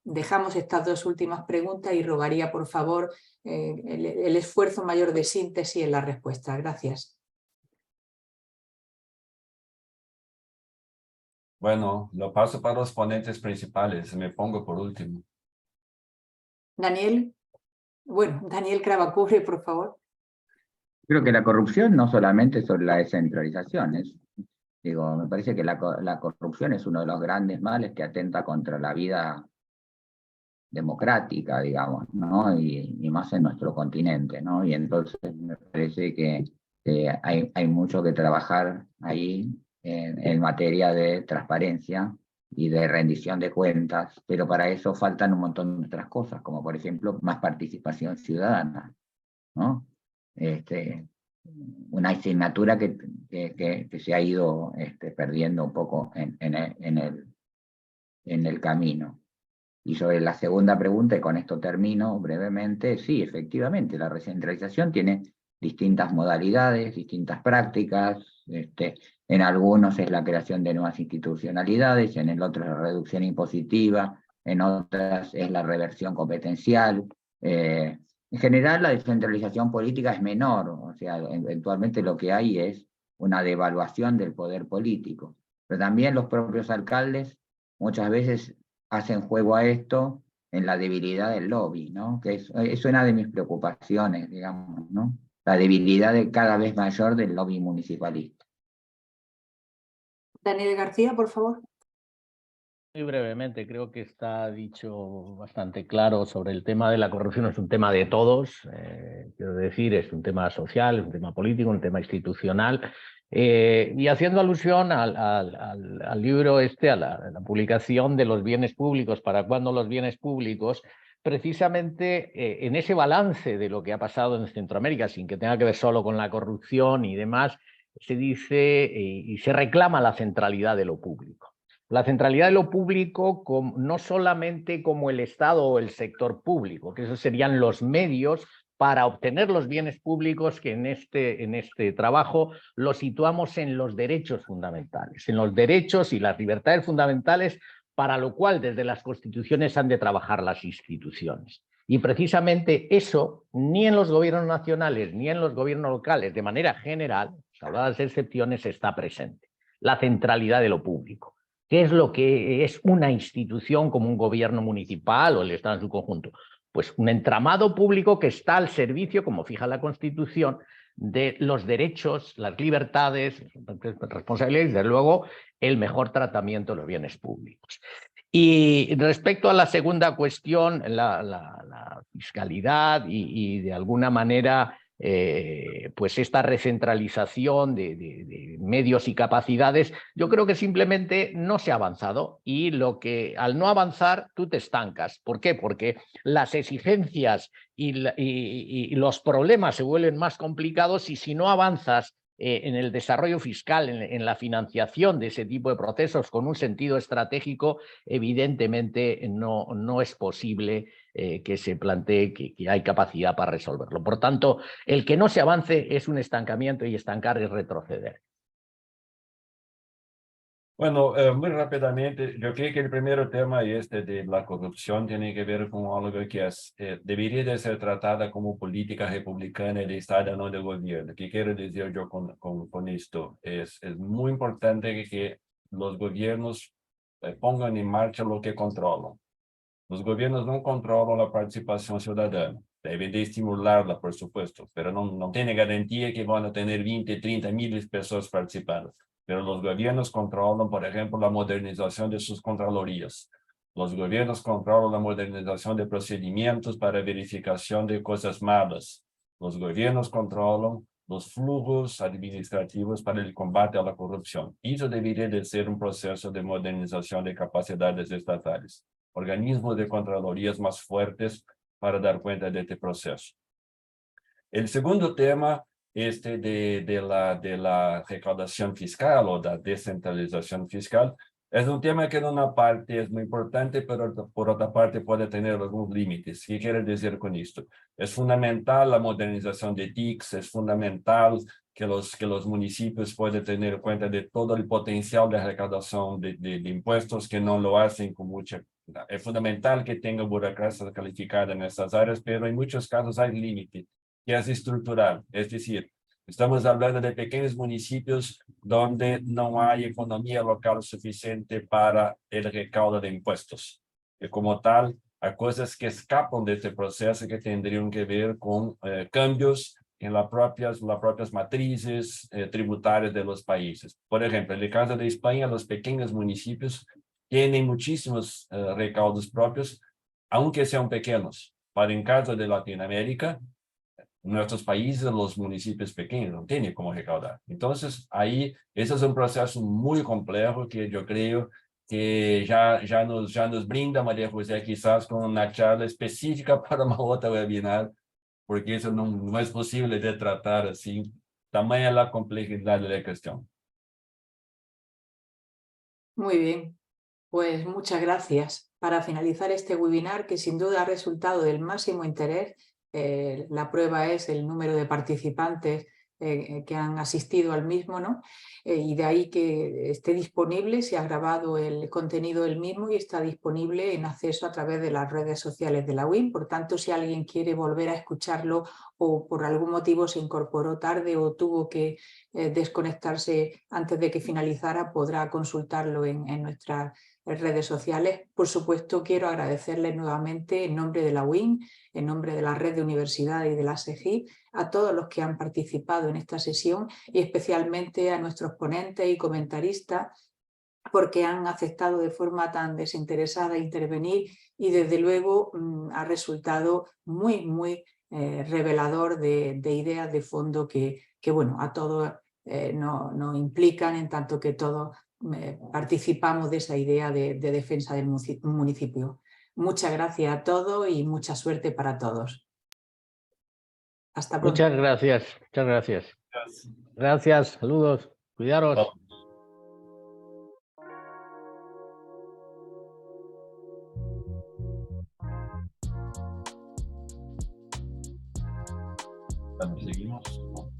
Dejamos estas dos últimas preguntas y rogaría, por favor, el esfuerzo mayor de síntesis en la respuesta. Gracias.
Bueno, lo paso para los ponentes principales. Me pongo por último.
Daniel. Bueno, Daniel Cravacure, por favor.
Creo que la corrupción no solamente sobre la descentralización, me parece que la corrupción es uno de los grandes males que atenta contra la vida democrática, digamos, ¿no? Y más en nuestro continente, ¿no? Y entonces me parece que hay mucho que trabajar ahí en materia de transparencia y de rendición de cuentas, pero para eso faltan un montón de otras cosas, como por ejemplo más participación ciudadana, ¿no? Una asignatura que se ha ido perdiendo un poco en el camino. Y sobre la segunda pregunta, y con esto termino brevemente, sí, efectivamente, la recentralización tiene distintas modalidades, distintas prácticas, en algunos es la creación de nuevas institucionalidades, en el otro es la reducción impositiva, en otras es la reversión competencial. En general la descentralización política es menor, o sea, eventualmente lo que hay es una devaluación del poder político, pero también los propios alcaldes muchas veces hacen juego a esto en la debilidad del lobby, ¿no? Que es una de mis preocupaciones, digamos, ¿no? La debilidad cada vez mayor del lobby municipalista.
Daniel García, por favor.
Muy brevemente, creo que está dicho bastante claro sobre el tema de la corrupción. Es un tema de todos, quiero decir, es un tema social, es un tema político, un tema institucional. Y haciendo alusión al libro a la publicación de los bienes públicos, ¿para cuándo los bienes públicos? Precisamente en ese balance de lo que ha pasado en Centroamérica, sin que tenga que ver solo con la corrupción y demás, se dice y se reclama la centralidad de lo público. La centralidad de lo público no solamente como el Estado o el sector público, que esos serían los medios para obtener los bienes públicos, que en este trabajo los situamos en los derechos fundamentales, en los derechos y las libertades fundamentales para lo cual desde las constituciones han de trabajar las instituciones. Y precisamente eso, ni en los gobiernos nacionales ni en los gobiernos locales, de manera general, salvadas excepciones, está presente. La centralidad de lo público. ¿Qué es lo que es una institución como un gobierno municipal o el Estado en su conjunto? Pues un entramado público que está al servicio, como fija la Constitución, de los derechos, las libertades, responsabilidades y, desde luego, el mejor tratamiento de los bienes públicos. Y respecto a la segunda cuestión, la fiscalidad y de alguna manera pues esta recentralización de medios y capacidades, yo creo que simplemente no se ha avanzado y al no avanzar tú te estancas. ¿Por qué? Porque las exigencias y los problemas se vuelven más complicados y si no avanzas en el desarrollo fiscal, en la financiación de ese tipo de procesos con un sentido estratégico, evidentemente no es posible que se plantee que hay capacidad para resolverlo. Por tanto, el que no se avance es un estancamiento y estancar es retroceder.
Bueno, muy rápidamente, yo creo que el primer tema de la corrupción tiene que ver con algo que debería de ser tratada como política republicana de Estado, no de gobierno. ¿Qué quiero decir yo con esto? Es muy importante que los gobiernos pongan en marcha lo que controlan. Los gobiernos no controlan la participación ciudadana. Deben de estimularla, por supuesto, pero no tiene garantía que van a tener 20, 30 miles de personas participando. Pero los gobiernos controlan, por ejemplo, la modernización de sus contralorías. Los gobiernos controlan la modernización de procedimientos para verificación de cosas malas. Los gobiernos controlan los flujos administrativos para el combate a la corrupción. Eso debería de ser un proceso de modernización de capacidades estatales. Organismos de contralorías más fuertes para dar cuenta de este proceso. El segundo tema, de la recaudación fiscal o la descentralización fiscal, es un tema que en una parte es muy importante, pero por otra parte puede tener algunos límites. ¿Qué quiere decir con esto? Es fundamental la modernización de TICs, es fundamental que los municipios puedan tener cuenta de todo el potencial de recaudación de impuestos que no lo hacen con mucha... Es fundamental que tenga burocracia calificada en estas áreas, pero en muchos casos hay límite, que es estructural. Es decir, estamos hablando de pequeños municipios donde no hay economía local suficiente para el recaudo de impuestos. Y como tal, hay cosas que escapan de este proceso que tendrían que ver con cambios en las propias matrices tributarias de los países. Por ejemplo, en el caso de España, los pequeños municipios tienen muchísimos recaudos propios, aunque sean pequeños. Para en caso de Latinoamérica, en nuestros países, los municipios pequeños no tienen cómo recaudar. Entonces, ahí, ese es un proceso muy complejo que yo creo que ya nos brinda María José quizás con una charla específica para una otra webinar, porque eso no es posible de tratar así, tamaña la complejidad de la cuestión.
Muy bien, pues muchas gracias. Para finalizar este webinar, que sin duda ha resultado del máximo interés, la prueba es el número de participantes que han asistido al mismo, ¿no? Y de ahí que esté disponible, se ha grabado el contenido del mismo y está disponible en acceso a través de las redes sociales de la UIM. Por tanto, si alguien quiere volver a escucharlo o por algún motivo se incorporó tarde o tuvo que desconectarse antes de que finalizara, podrá consultarlo en nuestras redes sociales. Por supuesto, quiero agradecerles nuevamente en nombre de la UIM, en nombre de la Red de Universidades y de la SEGI, a todos los que han participado en esta sesión y especialmente a nuestros ponentes y comentaristas, porque han aceptado de forma tan desinteresada intervenir y desde luego ha resultado muy revelador de ideas de fondo que bueno, a todos nos implican en tanto que todos participamos de esa idea de defensa del municipio. Muchas gracias a todos y mucha suerte para todos. Hasta pronto.
Muchas gracias, muchas gracias. Gracias, saludos, cuidaros.
Seguimos.